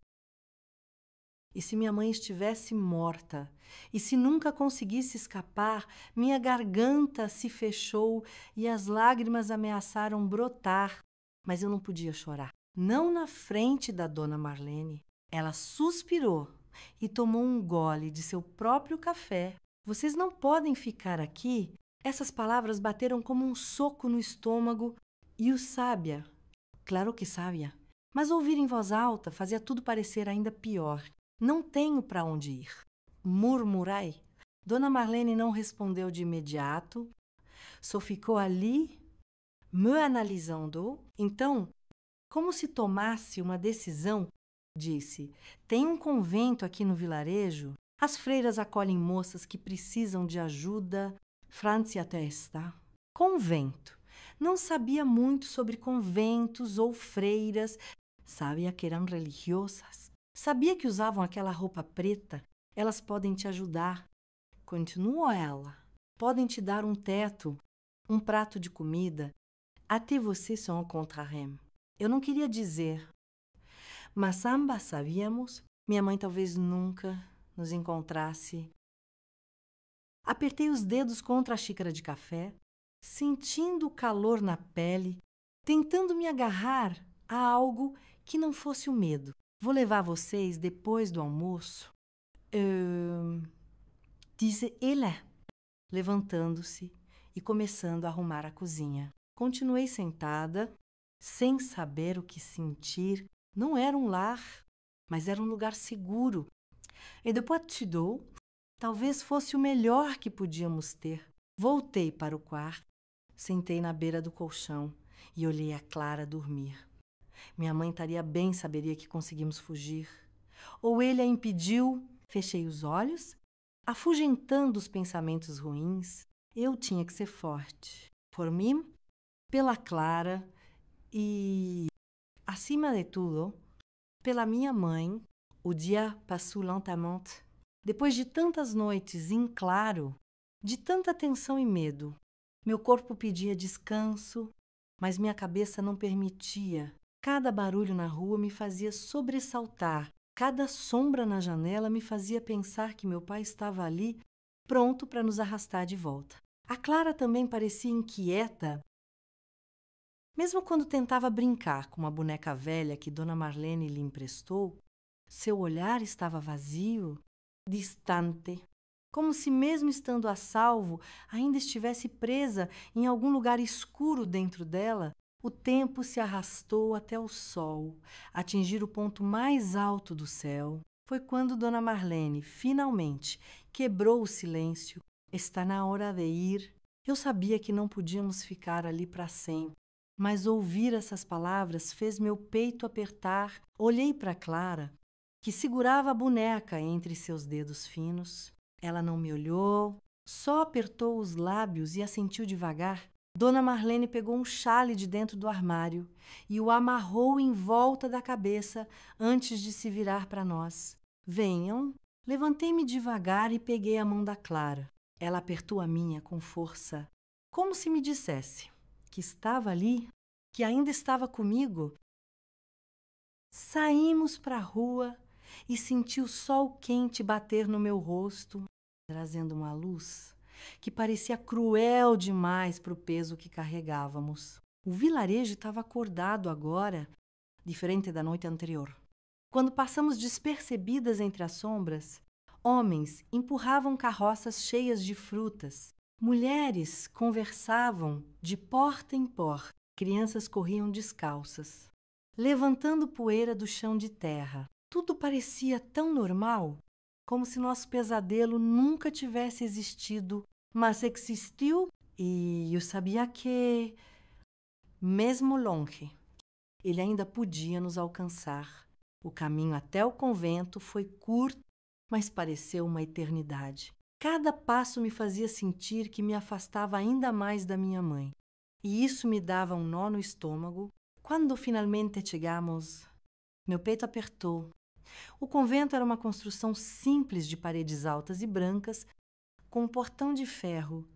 E se minha mãe estivesse morta? E se nunca conseguisse escapar? Minha garganta se fechou e as lágrimas ameaçaram brotar. Mas eu não podia chorar. Não na frente da Dona Marlene. Ela suspirou e tomou um gole de seu próprio café. Vocês não podem ficar aqui? Essas palavras bateram como um soco no estômago. E o sábia, claro que sábia, mas ouvir em voz alta fazia tudo parecer ainda pior. Não tenho para onde ir. Murmurai. Dona Marlene não respondeu de imediato, só ficou ali, me analisando. Então, como se tomasse uma decisão, disse: tem um convento aqui no vilarejo. As freiras acolhem moças que precisam de ajuda. Francia testa. Convento. Não sabia muito sobre conventos ou freiras. Sabia que eram religiosas. Sabia que usavam aquela roupa preta. Elas podem te ajudar. Continuou ela. Podem te dar um teto, um prato de comida. Até você se encontrarem. Eu não queria dizer, mas ambas sabíamos. Minha mãe talvez nunca nos encontrasse. Apertei os dedos contra a xícara de café, sentindo o calor na pele, tentando me agarrar a algo que não fosse o medo. Vou levar vocês depois do almoço. Disse ela, levantando-se e começando a arrumar a cozinha. Continuei sentada, sem saber o que sentir. Não era um lar, mas era um lugar seguro. E depois Tudor, talvez fosse o melhor que podíamos ter. Voltei para o quarto, sentei na beira do colchão e olhei a Clara dormir. Minha mãe estaria bem, saberia que conseguimos fugir. Ou ele a impediu. Fechei os olhos, afugentando os pensamentos ruins. Eu tinha que ser forte. Por mim, pela Clara e, acima de tudo, pela minha mãe, o dia passou lentement. Depois de tantas noites em claro, de tanta tensão e medo, meu corpo pedia descanso, mas minha cabeça não permitia. Cada barulho na rua me fazia sobressaltar. Cada sombra na janela me fazia pensar que meu pai estava ali, pronto para nos arrastar de volta. A Clara também parecia inquieta, mesmo quando tentava brincar com uma boneca velha que Dona Marlene lhe emprestou. Seu olhar estava vazio, distante, como se mesmo estando a salvo, ainda estivesse presa em algum lugar escuro dentro dela. O tempo se arrastou até o sol, atingir o ponto mais alto do céu. Foi quando Dona Marlene, finalmente, quebrou o silêncio. Está na hora de ir. Eu sabia que não podíamos ficar ali para sempre, mas ouvir essas palavras fez meu peito apertar. Olhei para Clara, que segurava a boneca entre seus dedos finos. Ela não me olhou, só apertou os lábios e assentiu devagar. Dona Marlene pegou um xale de dentro do armário e o amarrou em volta da cabeça antes de se virar para nós. Venham. Levantei-me devagar e peguei a mão da Clara. Ela apertou a minha com força, como se me dissesse que estava ali, que ainda estava comigo. Saímos para a rua e senti o sol quente bater no meu rosto, trazendo uma luz que parecia cruel demais para o peso que carregávamos. O vilarejo estava acordado agora, diferente da noite anterior. Quando passamos despercebidas entre as sombras, homens empurravam carroças cheias de frutas. Mulheres conversavam de porta em porta. Crianças corriam descalças, levantando poeira do chão de terra. Tudo parecia tão normal, como se nosso pesadelo nunca tivesse existido, mas existiu e eu sabia que, mesmo longe, ele ainda podia nos alcançar. O caminho até o convento foi curto, mas pareceu uma eternidade. Cada passo me fazia sentir que me afastava ainda mais da minha mãe, e isso me dava um nó no estômago. Quando finalmente chegamos, meu peito apertou. O convento era uma construção simples de paredes altas e brancas, com um portão de ferro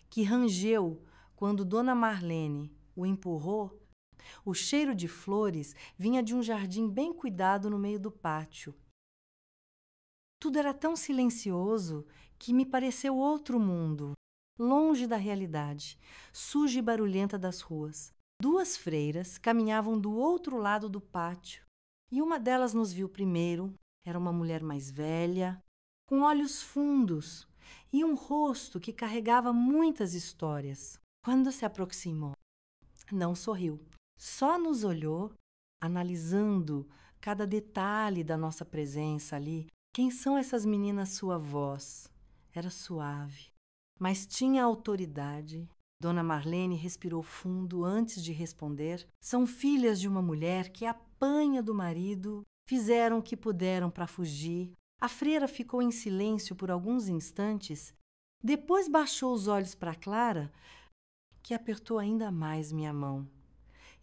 que rangeu quando Dona Marlene o empurrou. O cheiro de flores vinha de um jardim bem cuidado no meio do pátio. Tudo era tão silencioso que me pareceu outro mundo, longe da realidade, suja e barulhenta das ruas. Duas freiras caminhavam do outro lado do pátio e uma delas nos viu primeiro. Era uma mulher mais velha, com olhos fundos e um rosto que carregava muitas histórias. Quando se aproximou, não sorriu, só nos olhou, analisando cada detalhe da nossa presença ali. Quem são essas meninas? Sua voz era suave, mas tinha autoridade. Dona Marlene respirou fundo antes de responder. São filhas de uma mulher que apanha do marido. Fizeram o que puderam para fugir. A freira ficou em silêncio por alguns instantes. Depois baixou os olhos para Clara, que apertou ainda mais minha mão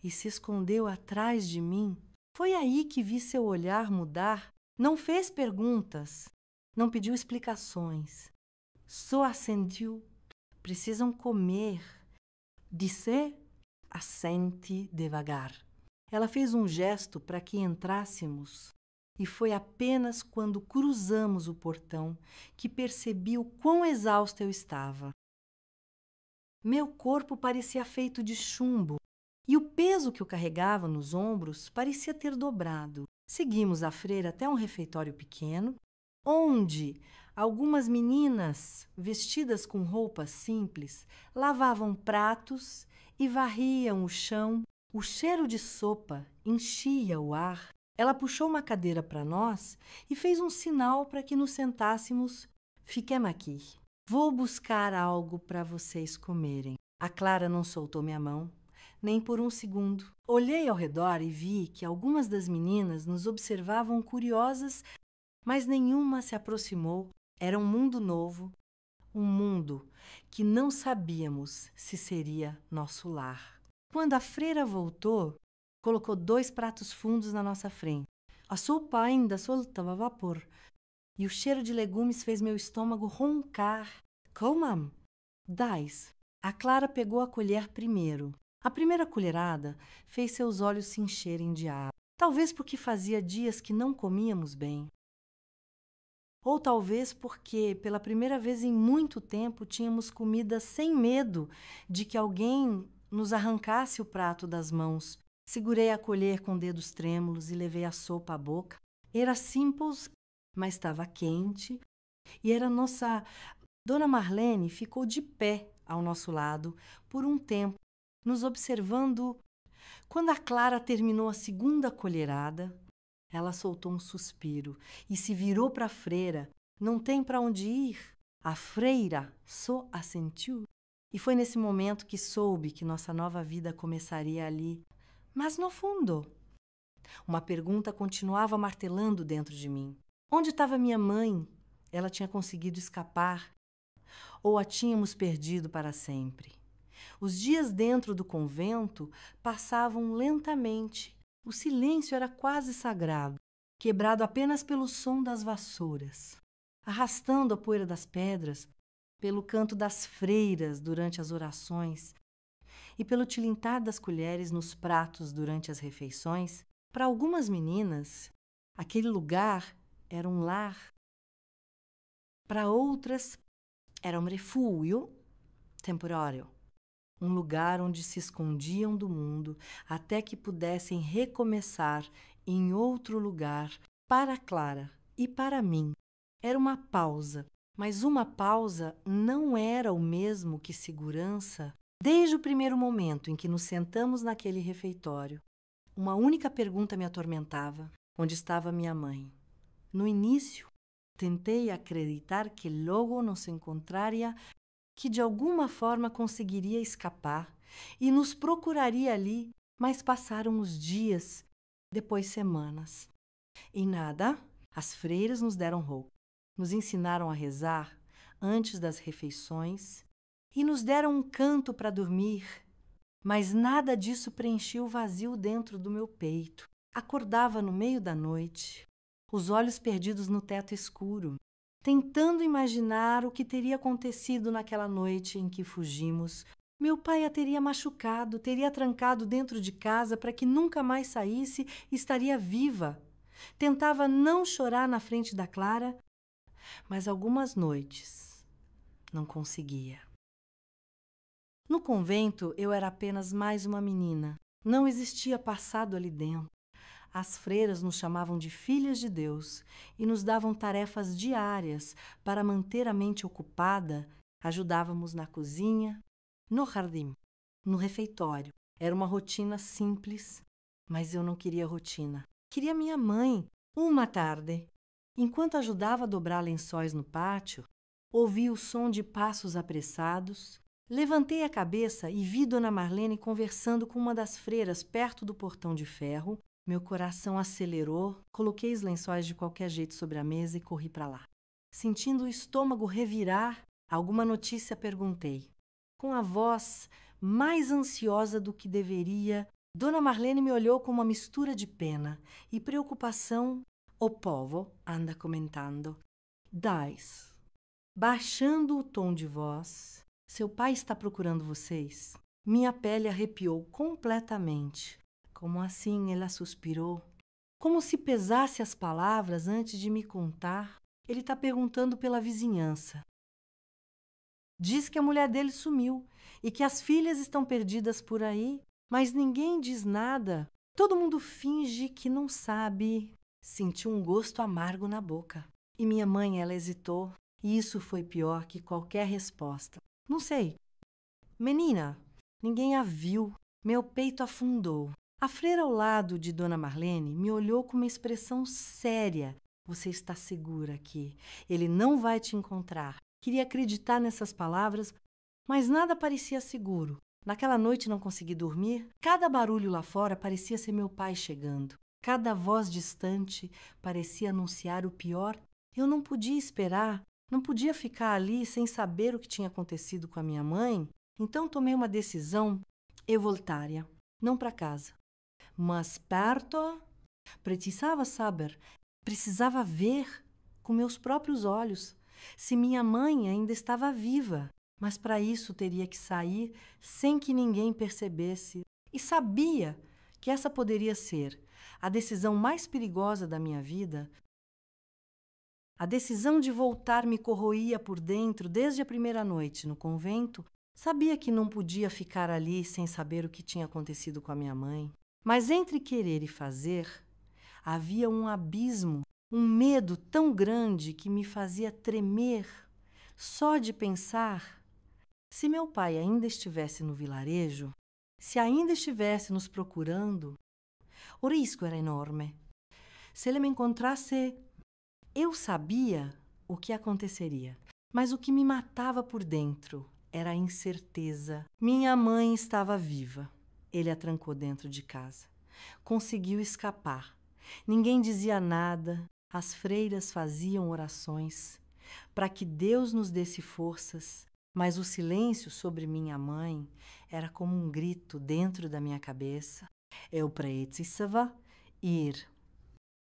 e se escondeu atrás de mim. Foi aí que vi seu olhar mudar. Não fez perguntas, não pediu explicações. Só assentiu. Precisam comer. Disse, assente devagar. Ela fez um gesto para que entrássemos e foi apenas quando cruzamos o portão que percebi o quão exausta eu estava. Meu corpo parecia feito de chumbo e o peso que eu carregava nos ombros parecia ter dobrado. Seguimos a freira até um refeitório pequeno, onde algumas meninas, vestidas com roupas simples, lavavam pratos e varriam o chão. O cheiro de sopa enchia o ar. Ela puxou uma cadeira para nós e fez um sinal para que nos sentássemos. Fiquemos aqui. Vou buscar algo para vocês comerem. A Clara não soltou minha mão, nem por um segundo. Olhei ao redor e vi que algumas das meninas nos observavam curiosas, mas nenhuma se aproximou. Era um mundo novo, um mundo que não sabíamos se seria nosso lar. Quando a freira voltou, colocou 2 pratos fundos na nossa frente. A sopa ainda soltava vapor e o cheiro de legumes fez meu estômago roncar. Comam! Dais. A Clara pegou a colher primeiro. A primeira colherada fez seus olhos se encherem de água. Talvez porque fazia dias que não comíamos bem. Ou talvez porque, pela primeira vez em muito tempo, tínhamos comida sem medo de que alguém nos arrancasse o prato das mãos. Segurei a colher com dedos trêmulos e levei a sopa à boca. Era simples, mas estava quente. E era nossa... Dona Marlene ficou de pé ao nosso lado por um tempo, nos observando. Quando a Clara terminou a segunda colherada, ela soltou um suspiro e se virou para a freira. Não tem para onde ir. A freira só assentiu. E foi nesse momento que soube que nossa nova vida começaria ali. Mas no fundo, uma pergunta continuava martelando dentro de mim. Onde estava minha mãe? Ela tinha conseguido escapar? Ou a tínhamos perdido para sempre? Os dias dentro do convento passavam lentamente. O silêncio era quase sagrado, quebrado apenas pelo som das vassouras, arrastando a poeira das pedras, pelo canto das freiras durante as orações e pelo tilintar das colheres nos pratos durante as refeições. Para algumas meninas, aquele lugar era um lar. Para outras, era um refúgio temporário. Um lugar onde se escondiam do mundo até que pudessem recomeçar em outro lugar. Para Clara e para mim, era uma pausa, mas uma pausa não era o mesmo que segurança. Desde o primeiro momento em que nos sentamos naquele refeitório, uma única pergunta me atormentava: onde estava minha mãe? No início, tentei acreditar que logo nos encontraria, que de alguma forma conseguiria escapar e nos procuraria ali, mas passaram os dias, depois semanas. E nada, as freiras nos deram roupa, nos ensinaram a rezar antes das refeições e nos deram um canto para dormir, mas nada disso preenchia o vazio dentro do meu peito. Acordava no meio da noite, os olhos perdidos no teto escuro, tentando imaginar o que teria acontecido naquela noite em que fugimos. Meu pai a teria machucado, teria trancado dentro de casa para que nunca mais saísse e estaria viva. Tentava não chorar na frente da Clara, mas algumas noites não conseguia. No convento, eu era apenas mais uma menina. Não existia passado ali dentro. As freiras nos chamavam de filhas de Deus e nos davam tarefas diárias para manter a mente ocupada. Ajudávamos na cozinha, no jardim, no refeitório. Era uma rotina simples, mas eu não queria rotina. Queria minha mãe. Uma tarde, enquanto ajudava a dobrar lençóis no pátio, ouvi o som de passos apressados. Levantei a cabeça e vi Dona Marlene conversando com uma das freiras perto do portão de ferro. Meu coração acelerou, coloquei os lençóis de qualquer jeito sobre a mesa e corri para lá. Sentindo o estômago revirar, alguma notícia perguntei. Com a voz mais ansiosa do que deveria, Dona Marlene me olhou com uma mistura de pena e preocupação. O povo anda comentando. Dais. Baixando o tom de voz, seu pai está procurando vocês? Minha pele arrepiou completamente. Como assim? Ela suspirou. Como se pesasse as palavras antes de me contar. Ele está perguntando pela vizinhança. Diz que a mulher dele sumiu e que as filhas estão perdidas por aí, mas ninguém diz nada. Todo mundo finge que não sabe. Senti um gosto amargo na boca. E minha mãe, ela hesitou. E isso foi pior que qualquer resposta. Não sei. Menina, ninguém a viu. Meu peito afundou. A freira ao lado de Dona Marlene me olhou com uma expressão séria. Você está segura aqui. Ele não vai te encontrar. Queria acreditar nessas palavras, mas nada parecia seguro. Naquela noite não consegui dormir. Cada barulho lá fora parecia ser meu pai chegando. Cada voz distante parecia anunciar o pior. Eu não podia esperar, não podia ficar ali sem saber o que tinha acontecido com a minha mãe. Então tomei uma decisão voluntária, não para casa, mas perto Precisava saber, precisava ver com meus próprios olhos se minha mãe ainda estava viva. Mas para isso teria que sair sem que ninguém percebesse. E sabia que essa poderia ser a decisão mais perigosa da minha vida. A decisão de voltar me corroía por dentro desde a primeira noite no convento. Sabia que não podia ficar ali sem saber o que tinha acontecido com a minha mãe. Mas entre querer e fazer, havia um abismo, um medo tão grande que me fazia tremer só de pensar. Se meu pai ainda estivesse no vilarejo, se ainda estivesse nos procurando, o risco era enorme. Se ele me encontrasse, eu sabia o que aconteceria. Mas o que me matava por dentro era a incerteza. Minha mãe estava viva. Ele a trancou dentro de casa. Conseguiu escapar. Ninguém dizia nada. As freiras faziam orações para que Deus nos desse forças. Mas o silêncio sobre minha mãe era como um grito dentro da minha cabeça. Eu precisava ir.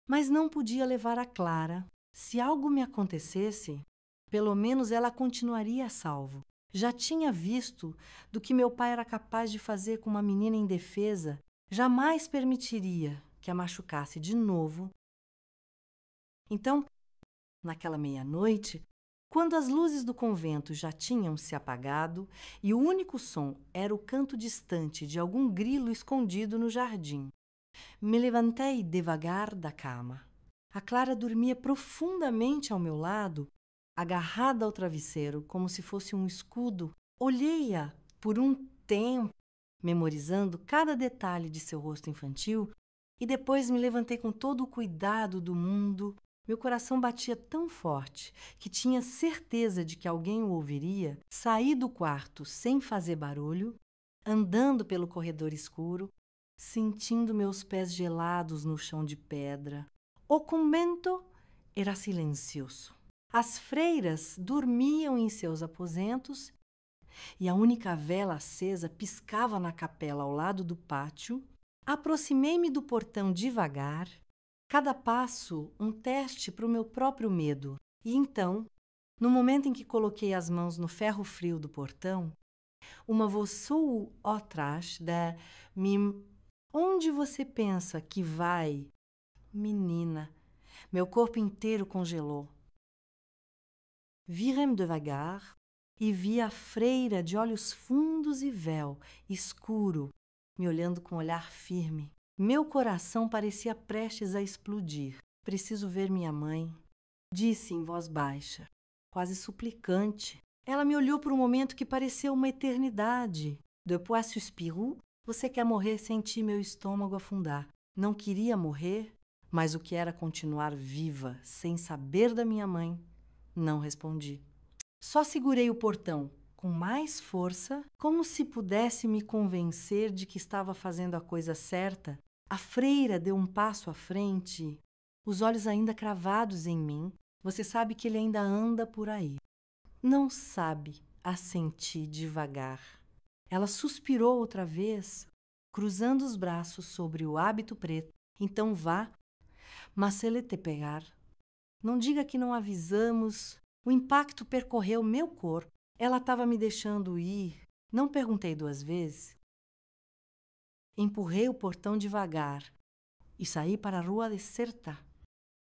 Mas não podia levar a Clara. Se algo me acontecesse, pelo menos ela continuaria a salvo. Já tinha visto do que meu pai era capaz de fazer com uma menina indefesa. Jamais permitiria que a machucasse de novo. Então, naquela meia-noite, quando as luzes do convento já tinham se apagado e o único som era o canto distante de algum grilo escondido no jardim, me levantei devagar da cama. A Clara dormia profundamente ao meu lado, agarrada ao travesseiro como se fosse um escudo. Olhei-a por um tempo, memorizando cada detalhe de seu rosto infantil, e depois me levantei com todo o cuidado do mundo. Meu coração batia tão forte que tinha certeza de que alguém o ouviria. Saí do quarto sem fazer barulho, andando pelo corredor escuro, sentindo meus pés gelados no chão de pedra. O convento era silencioso. As freiras dormiam em seus aposentos e a única vela acesa piscava na capela ao lado do pátio. Aproximei-me do portão devagar. Cada passo um teste para o meu próprio medo. E então, no momento em que coloquei as mãos no ferro frio do portão, uma voz soou atrás da mim. Onde você pensa que vai? Menina, meu corpo inteiro congelou. Virei-me devagar e vi a freira de olhos fundos e véu escuro, me olhando com um olhar firme. Meu coração parecia prestes a explodir. Preciso ver minha mãe, disse em voz baixa, quase suplicante. Ela me olhou por um momento que pareceu uma eternidade. Depois suspirou. Você quer morrer? Senti meu estômago afundar. Não queria morrer, mas o que era continuar viva, sem saber da minha mãe? Não respondi. Só segurei o portão com mais força, como se pudesse me convencer de que estava fazendo a coisa certa. A freira deu um passo à frente, os olhos ainda cravados em mim. Você sabe que ele ainda anda por aí. Não sabe, assenti devagar. Ela suspirou outra vez, cruzando os braços sobre o hábito preto. Então vá, mas se ele te pegar, não diga que não avisamos. O impacto percorreu meu corpo. Ela estava me deixando ir. Não perguntei 2 vezes. Empurrei o portão devagar e saí para a rua deserta,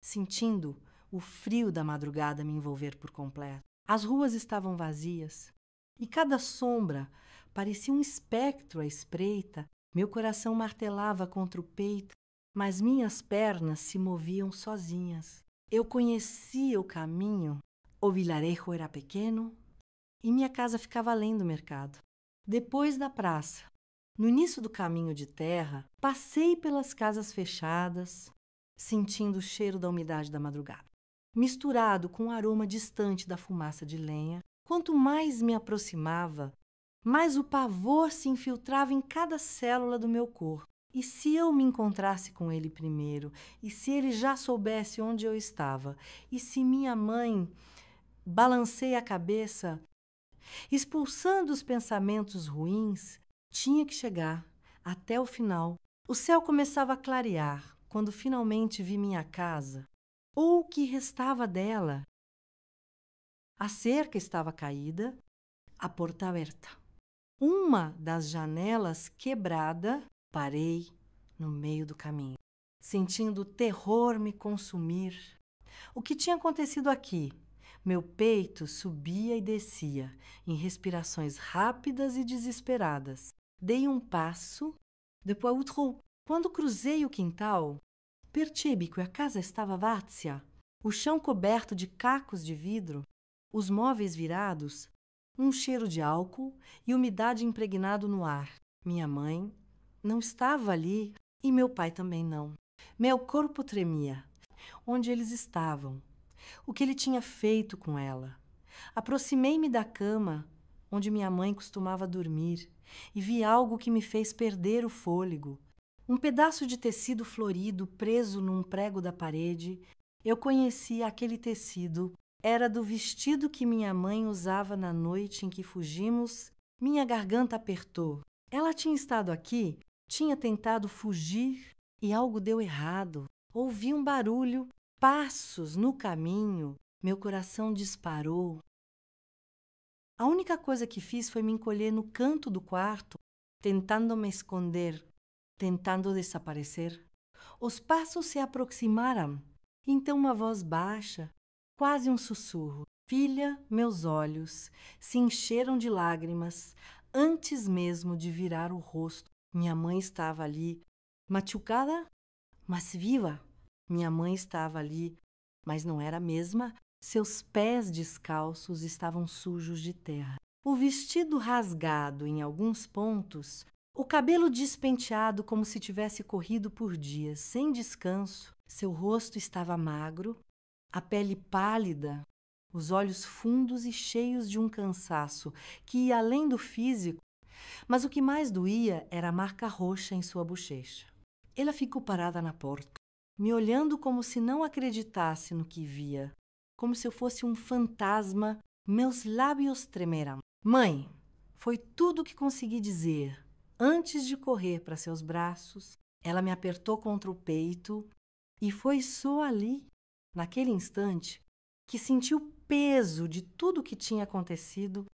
sentindo o frio da madrugada me envolver por completo. As ruas estavam vazias e cada sombra parecia um espectro à espreita. Meu coração martelava contra o peito, mas minhas pernas se moviam sozinhas. Eu conhecia o caminho. O vilarejo era pequeno e minha casa ficava além do mercado. Depois da praça, no início do caminho de terra, passei pelas casas fechadas, sentindo o cheiro da umidade da madrugada, misturado com o aroma distante da fumaça de lenha. Quanto mais me aproximava, mais o pavor se infiltrava em cada célula do meu corpo. E se eu me encontrasse com ele primeiro? E se ele já soubesse onde eu estava? E se minha mãe... Balancei a cabeça, expulsando os pensamentos ruins. Tinha que chegar até o final. O céu começava a clarear. quando finalmente vi minha casa, ou o que restava dela. A cerca estava caída, a porta aberta. Uma das janelas quebrada, parei no meio do caminho, sentindo o terror me consumir. O que tinha acontecido aqui? Meu peito subia e descia, em respirações rápidas e desesperadas. Dei um passo, depois outro. Quando cruzei o quintal, percebi que a casa estava vazia, o chão coberto de cacos de vidro, os móveis virados, um cheiro de álcool e umidade impregnado no ar. Minha mãe não estava ali e meu pai também não. Meu corpo tremia. Onde eles estavam? O que ele tinha feito com ela? Aproximei-me da cama onde minha mãe costumava dormir e vi algo que me fez perder o fôlego. Um pedaço de tecido florido preso num prego da parede. Eu conhecia aquele tecido. Era do vestido que minha mãe usava na noite em que fugimos. Minha garganta apertou. Ela tinha estado aqui, tinha tentado fugir e algo deu errado. Ouvi um barulho, passos no caminho. Meu coração disparou. A única coisa que fiz foi me encolher no canto do quarto, tentando me esconder, tentando desaparecer. Os passos se aproximaram. Então uma voz baixa, quase um sussurro. Filha, meus olhos se encheram de lágrimas antes mesmo de virar o rosto. Minha mãe estava ali, machucada, mas viva. Minha mãe estava ali, mas não era a mesma. Seus pés descalços estavam sujos de terra. O vestido rasgado em alguns pontos, o cabelo despenteado como se tivesse corrido por dias, sem descanso. Seu rosto estava magro, a pele pálida, os olhos fundos e cheios de um cansaço que ia além do físico, mas o que mais doía era a marca roxa em sua bochecha. Ela ficou parada na porta, me olhando como se não acreditasse no que via, como se eu fosse um fantasma. Meus lábios tremeram. Mãe, foi tudo o que consegui dizer. Antes de correr para seus braços, ela me apertou contra o peito e foi só ali, naquele instante, que senti o peso de tudo o que tinha acontecido.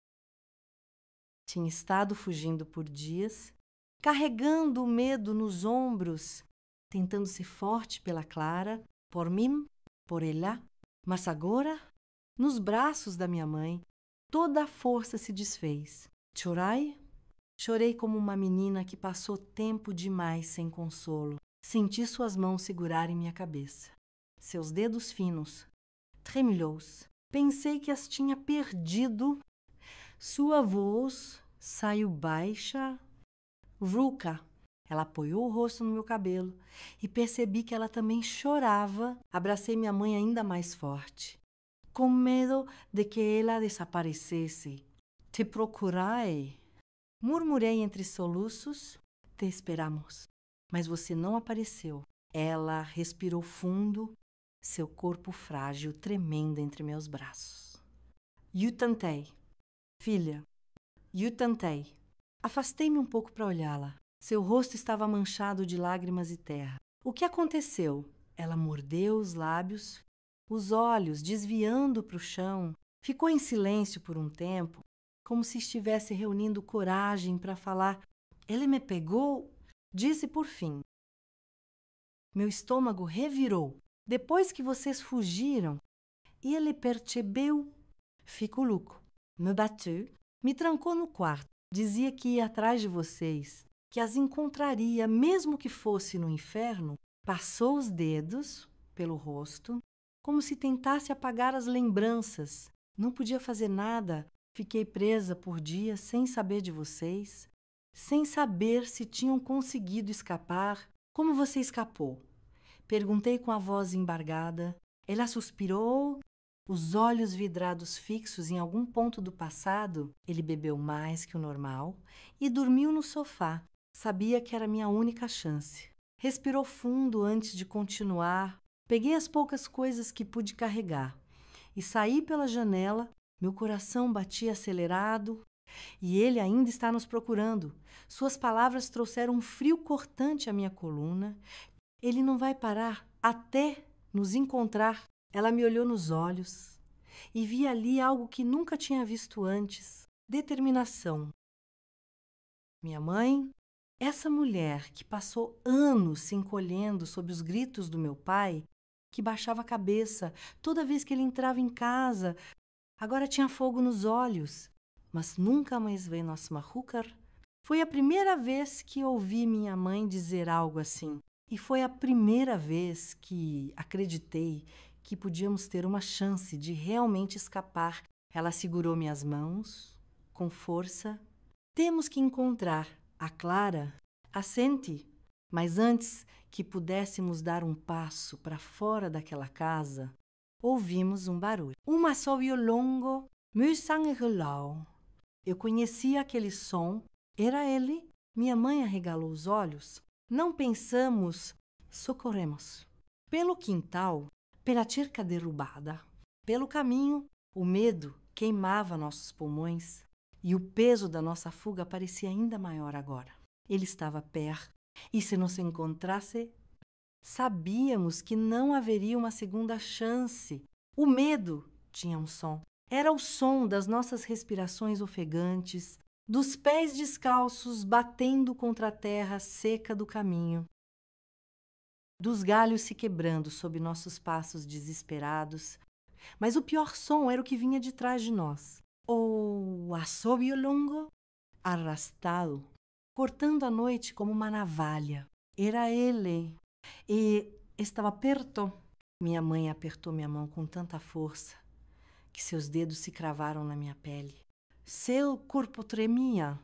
Tinha estado fugindo por dias, carregando o medo nos ombros, tentando ser forte pela Clara, por mim, por ela, mas agora, nos braços da minha mãe, toda a força se desfez. Chorai? Chorei como uma menina que passou tempo demais sem consolo. Senti suas mãos segurarem minha cabeça. Seus dedos finos, tremulous. Pensei que as tinha perdido. Sua voz saiu baixa. Vruka. Ela apoiou o rosto no meu cabelo e percebi que ela também chorava. Abracei minha mãe ainda mais forte, com medo de que ela desaparecesse. Te procurai. Murmurei entre soluços. Te esperamos. Mas você não apareceu. Ela respirou fundo, seu corpo frágil tremendo entre meus braços. Eu tentei. Filha, eu tentei. Afastei-me um pouco para olhá-la. Seu rosto estava manchado de lágrimas e terra. O que aconteceu? Ela mordeu os lábios, os olhos desviando para o chão. Ficou em silêncio por um tempo, como se estivesse reunindo coragem para falar. Ele me pegou, disse por fim. Meu estômago revirou. Depois que vocês fugiram, ele percebeu. Fico louco. Me bateu, me trancou no quarto. Dizia que ia atrás de vocês, que as encontraria, mesmo que fosse no inferno. Passou os dedos pelo rosto, como se tentasse apagar as lembranças. Não podia fazer nada. Fiquei presa por dias sem saber de vocês, sem saber se tinham conseguido escapar. Como você escapou? Perguntei com a voz embargada. Ela suspirou, os olhos vidrados fixos em algum ponto do passado. Ele bebeu mais que o normal e dormiu no sofá. Sabia que era minha única chance. Respirou fundo antes de continuar. Peguei as poucas coisas que pude carregar e saí pela janela. Meu coração batia acelerado. E ele ainda está nos procurando. Suas palavras trouxeram um frio cortante à minha coluna. Ele não vai parar até nos encontrar. Ela me olhou nos olhos e vi ali algo que nunca tinha visto antes: determinação. Minha mãe, essa mulher que passou anos se encolhendo sob os gritos do meu pai, que baixava a cabeça toda vez que ele entrava em casa, agora tinha fogo nos olhos, mas nunca mais veio nosso mahúcar. Foi a primeira vez que ouvi minha mãe dizer algo assim. E foi a primeira vez que acreditei que podíamos ter uma chance de realmente escapar. Ela segurou minhas mãos com força. Temos que encontrar a Clara, assente. Mas antes que pudéssemos dar um passo para fora daquela casa, ouvimos um barulho. Um assobio longo, musangelau. Eu conhecia aquele som. Era ele. Minha mãe arregalou os olhos. Não pensamos, socorremos. Pelo quintal, pela cerca derrubada, pelo caminho, o medo queimava nossos pulmões e o peso da nossa fuga parecia ainda maior agora. Ele estava perto e, se nos encontrasse, sabíamos que não haveria uma segunda chance. O medo tinha um som. Era o som das nossas respirações ofegantes, dos pés descalços batendo contra a terra seca do caminho, dos galhos se quebrando sob nossos passos desesperados. Mas o pior som era o que vinha de trás de nós. O assobio longo, arrastado, cortando a noite como uma navalha. Era ele. E estava perto. Minha mãe apertou minha mão com tanta força que seus dedos se cravaram na minha pele. Seu corpo tremia,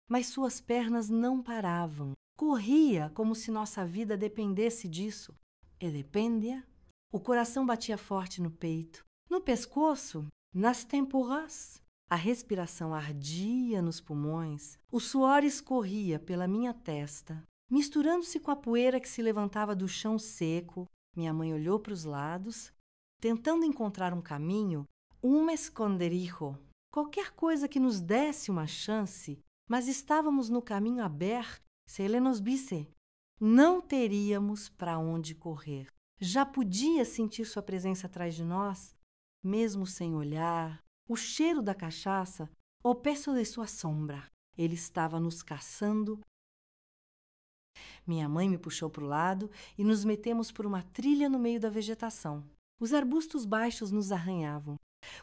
mas suas pernas não paravam. Corria como se nossa vida dependesse disso. E dependia. O coração batia forte no peito, no pescoço, nas têmporas. A respiração ardia nos pulmões. O suor escorria pela minha testa, misturando-se com a poeira que se levantava do chão seco. Minha mãe olhou para os lados, tentando encontrar um caminho, um esconderijo. Qualquer coisa que nos desse uma chance, mas estávamos no caminho aberto. Se ele nos visse, não teríamos para onde correr. Já podia sentir sua presença atrás de nós, mesmo sem olhar, o cheiro da cachaça, o peso de sua sombra. Ele estava nos caçando. Minha mãe me puxou para o lado e nos metemos por uma trilha no meio da vegetação. Os arbustos baixos nos arranhavam.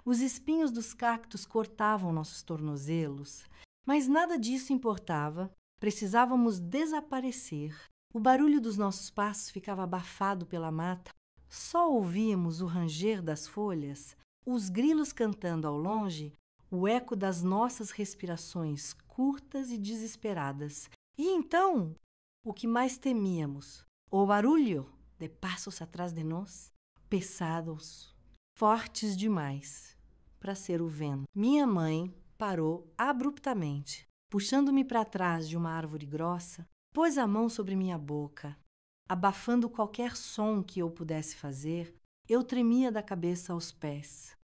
Os espinhos dos cactos cortavam nossos tornozelos, mas nada disso importava. Precisávamos desaparecer. O barulho dos nossos passos ficava abafado pela mata. Só ouvíamos o ranger das folhas, os grilos cantando ao longe, o eco das nossas respirações curtas e desesperadas. E então, o que mais temíamos? O barulho de passos atrás de nós, pesados, fortes demais para ser o vento. Minha mãe parou abruptamente, puxando-me para trás de uma árvore grossa, pôs a mão sobre minha boca. Abafando qualquer som que eu pudesse fazer, eu tremia da cabeça aos pés.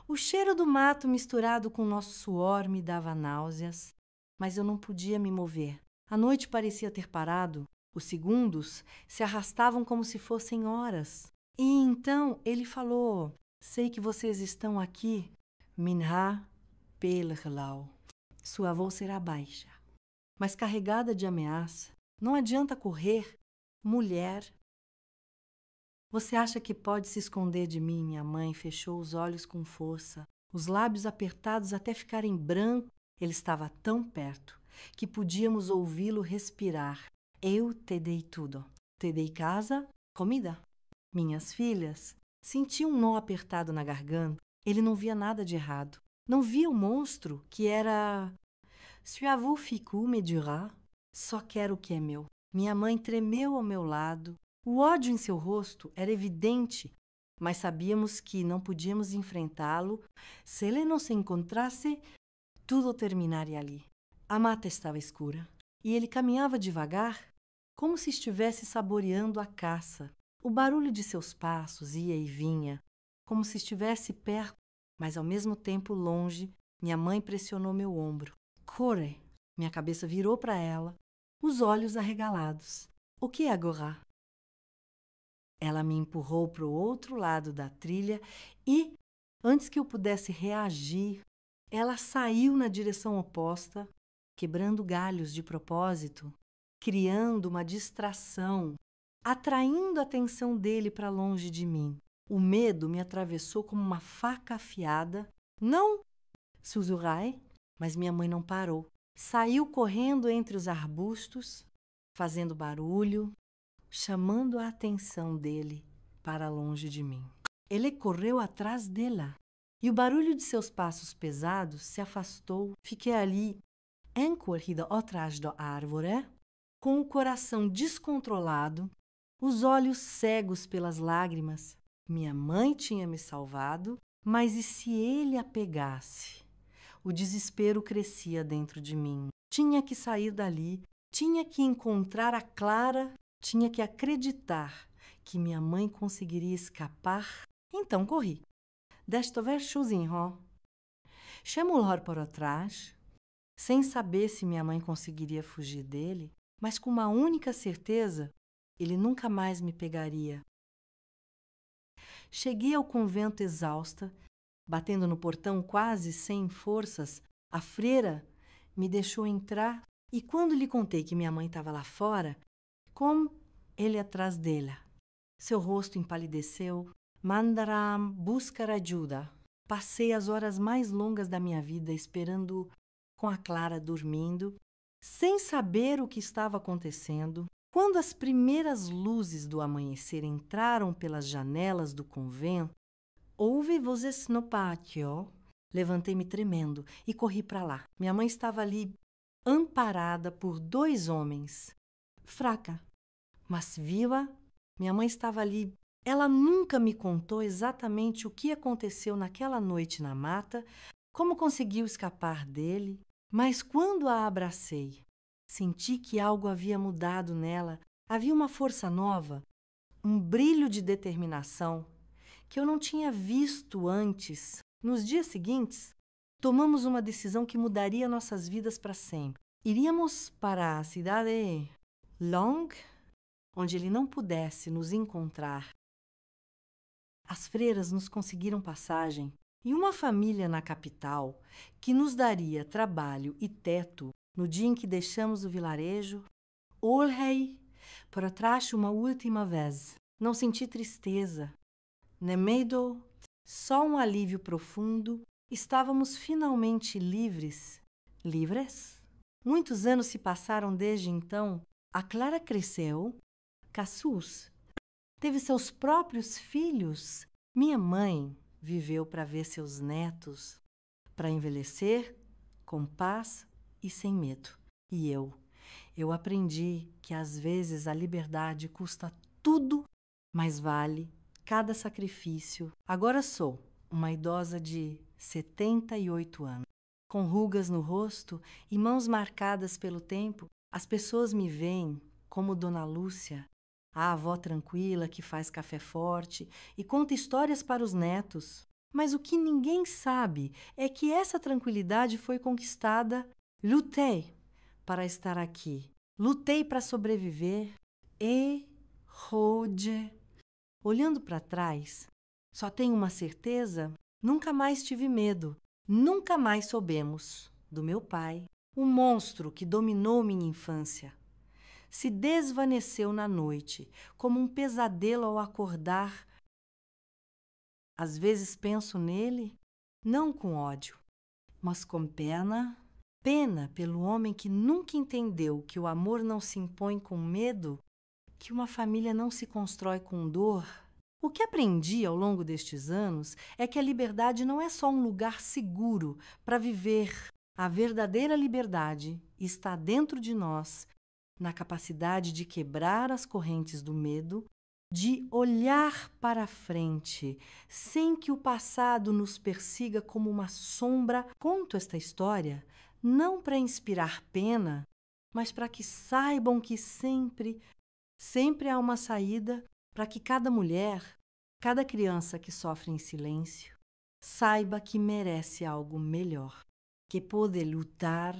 O cheiro do mato misturado com nosso suor me dava náuseas, mas eu não podia me mover. A noite parecia ter parado. Os segundos se arrastavam como se fossem horas. E então ele falou: sei que vocês estão aqui. Minha Pelhlau. Sua voz será baixa, mas carregada de ameaça. Não adianta correr, mulher. Você acha que pode se esconder de mim? Minha mãe fechou os olhos com força, os lábios apertados até ficarem brancos. Ele estava tão perto que podíamos ouvi-lo respirar. Eu te dei tudo. Te dei casa, comida. Minhas filhas. Senti um nó apertado na garganta. Ele não via nada de errado. Não via o monstro que era... Suis vous ficou me dura? Só quero o que é meu. Minha mãe tremeu ao meu lado. O ódio em seu rosto era evidente, mas sabíamos que não podíamos enfrentá-lo. Se ele não se encontrasse, tudo terminaria ali. A mata estava escura e ele caminhava devagar, como se estivesse saboreando a caça. O barulho de seus passos ia e vinha, como se estivesse perto, mas ao mesmo tempo longe. Minha mãe pressionou meu ombro. Corre! Minha cabeça virou para ela, os olhos arregalados. O que é agora? Ela me empurrou para o outro lado da trilha e, antes que eu pudesse reagir, ela saiu na direção oposta, quebrando galhos de propósito, criando uma distração, atraindo a atenção dele para longe de mim. O medo me atravessou como uma faca afiada. Não, sussurrai, mas minha mãe não parou. Saiu correndo entre os arbustos, fazendo barulho, chamando a atenção dele para longe de mim. Ele correu atrás dela e o barulho de seus passos pesados se afastou. Fiquei ali, encolhida atrás da árvore, com o coração descontrolado, os olhos cegos pelas lágrimas. Minha mãe tinha me salvado, mas e se ele a pegasse? O desespero crescia dentro de mim. Tinha que sair dali, tinha que encontrar a Clara, tinha que acreditar que minha mãe conseguiria escapar. Então corri. Desta vez sozinho. Chamou-lhe para trás, sem saber se minha mãe conseguiria fugir dele, mas com uma única certeza, ele nunca mais me pegaria. Cheguei ao convento exausta, batendo no portão quase sem forças. A freira me deixou entrar e quando lhe contei que minha mãe estava lá fora, com ele atrás dela. Seu rosto empalideceu. Mandaram buscar ajuda. Passei as horas mais longas da minha vida esperando com a Clara dormindo, sem saber o que estava acontecendo. Quando as primeiras luzes do amanhecer entraram pelas janelas do convento, ouvi vozes no pátio. Levantei-me tremendo e corri para lá. Minha mãe estava ali, amparada por 2 homens. Fraca, mas viva. Minha mãe estava ali. Ela nunca me contou exatamente o que aconteceu naquela noite na mata, como conseguiu escapar dele, mas quando a abracei, senti que algo havia mudado nela. Havia uma força nova, um brilho de determinação que eu não tinha visto antes. Nos dias seguintes, tomamos uma decisão que mudaria nossas vidas para sempre. Iríamos para a cidade Long, onde ele não pudesse nos encontrar. As freiras nos conseguiram passagem e uma família na capital que nos daria trabalho e teto no dia em que deixamos o vilarejo. Olhei para trás uma última vez. Não senti tristeza, nem medo, só um alívio profundo. Estávamos finalmente livres. Livres? Muitos anos se passaram desde então. A Clara cresceu, casou-se, teve seus próprios filhos. Minha mãe viveu para ver seus netos, para envelhecer com paz e sem medo. E eu aprendi que às vezes a liberdade custa tudo, mas vale cada sacrifício. Agora sou uma idosa de 78 anos, com rugas no rosto e mãos marcadas pelo tempo. As pessoas me veem como Dona Lúcia, a avó tranquila que faz café forte e conta histórias para os netos. Mas o que ninguém sabe é que essa tranquilidade foi conquistada. Lutei para estar aqui. Lutei para sobreviver. E Rode. Olhando para trás, só tenho uma certeza: nunca mais tive medo. Nunca mais soubemos do meu pai, o monstro que dominou minha infância. Se desvaneceu na noite, como um pesadelo ao acordar. Às vezes penso nele, não com ódio, mas com pena. Pena pelo homem que nunca entendeu que o amor não se impõe com medo, que uma família não se constrói com dor. O que aprendi ao longo destes anos é que a liberdade não é só um lugar seguro para viver. A verdadeira liberdade está dentro de nós, na capacidade de quebrar as correntes do medo, de olhar para frente, sem que o passado nos persiga como uma sombra. Conto esta história não para inspirar pena, mas para que saibam que sempre há uma saída, para que cada mulher, cada criança que sofre em silêncio, saiba que merece algo melhor, que pode lutar,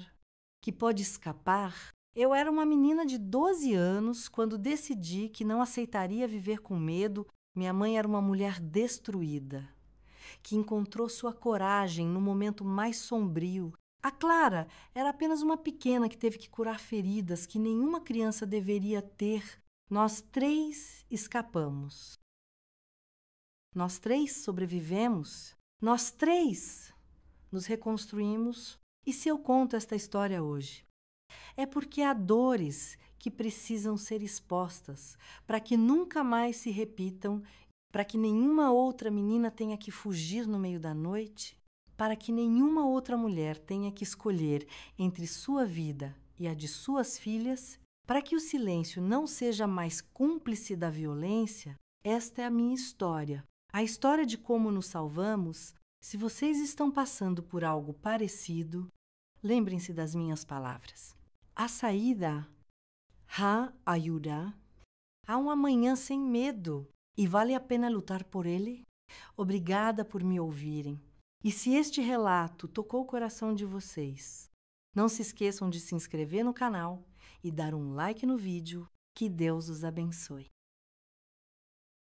que pode escapar Eu era uma menina de 12 anos quando decidi que não aceitaria viver com medo. Minha mãe era uma mulher destruída, que encontrou sua coragem no momento mais sombrio. A Clara era apenas uma pequena que teve que curar feridas que nenhuma criança deveria ter. Nós três escapamos. Nós três sobrevivemos. Nós três nos reconstruímos. E se eu conto esta história hoje? É porque há dores que precisam ser expostas para que nunca mais se repitam, para que nenhuma outra menina tenha que fugir no meio da noite, para que nenhuma outra mulher tenha que escolher entre sua vida e a de suas filhas, para que o silêncio não seja mais cúmplice da violência. Esta é a minha história, a história de como nos salvamos. Se vocês estão passando por algo parecido, lembrem-se das minhas palavras. A saída, há ajuda, há um amanhã sem medo e vale a pena lutar por ele. Obrigada por me ouvirem. E se este relato tocou o coração de vocês, não se esqueçam de se inscrever no canal e dar um like no vídeo. Que Deus os abençoe.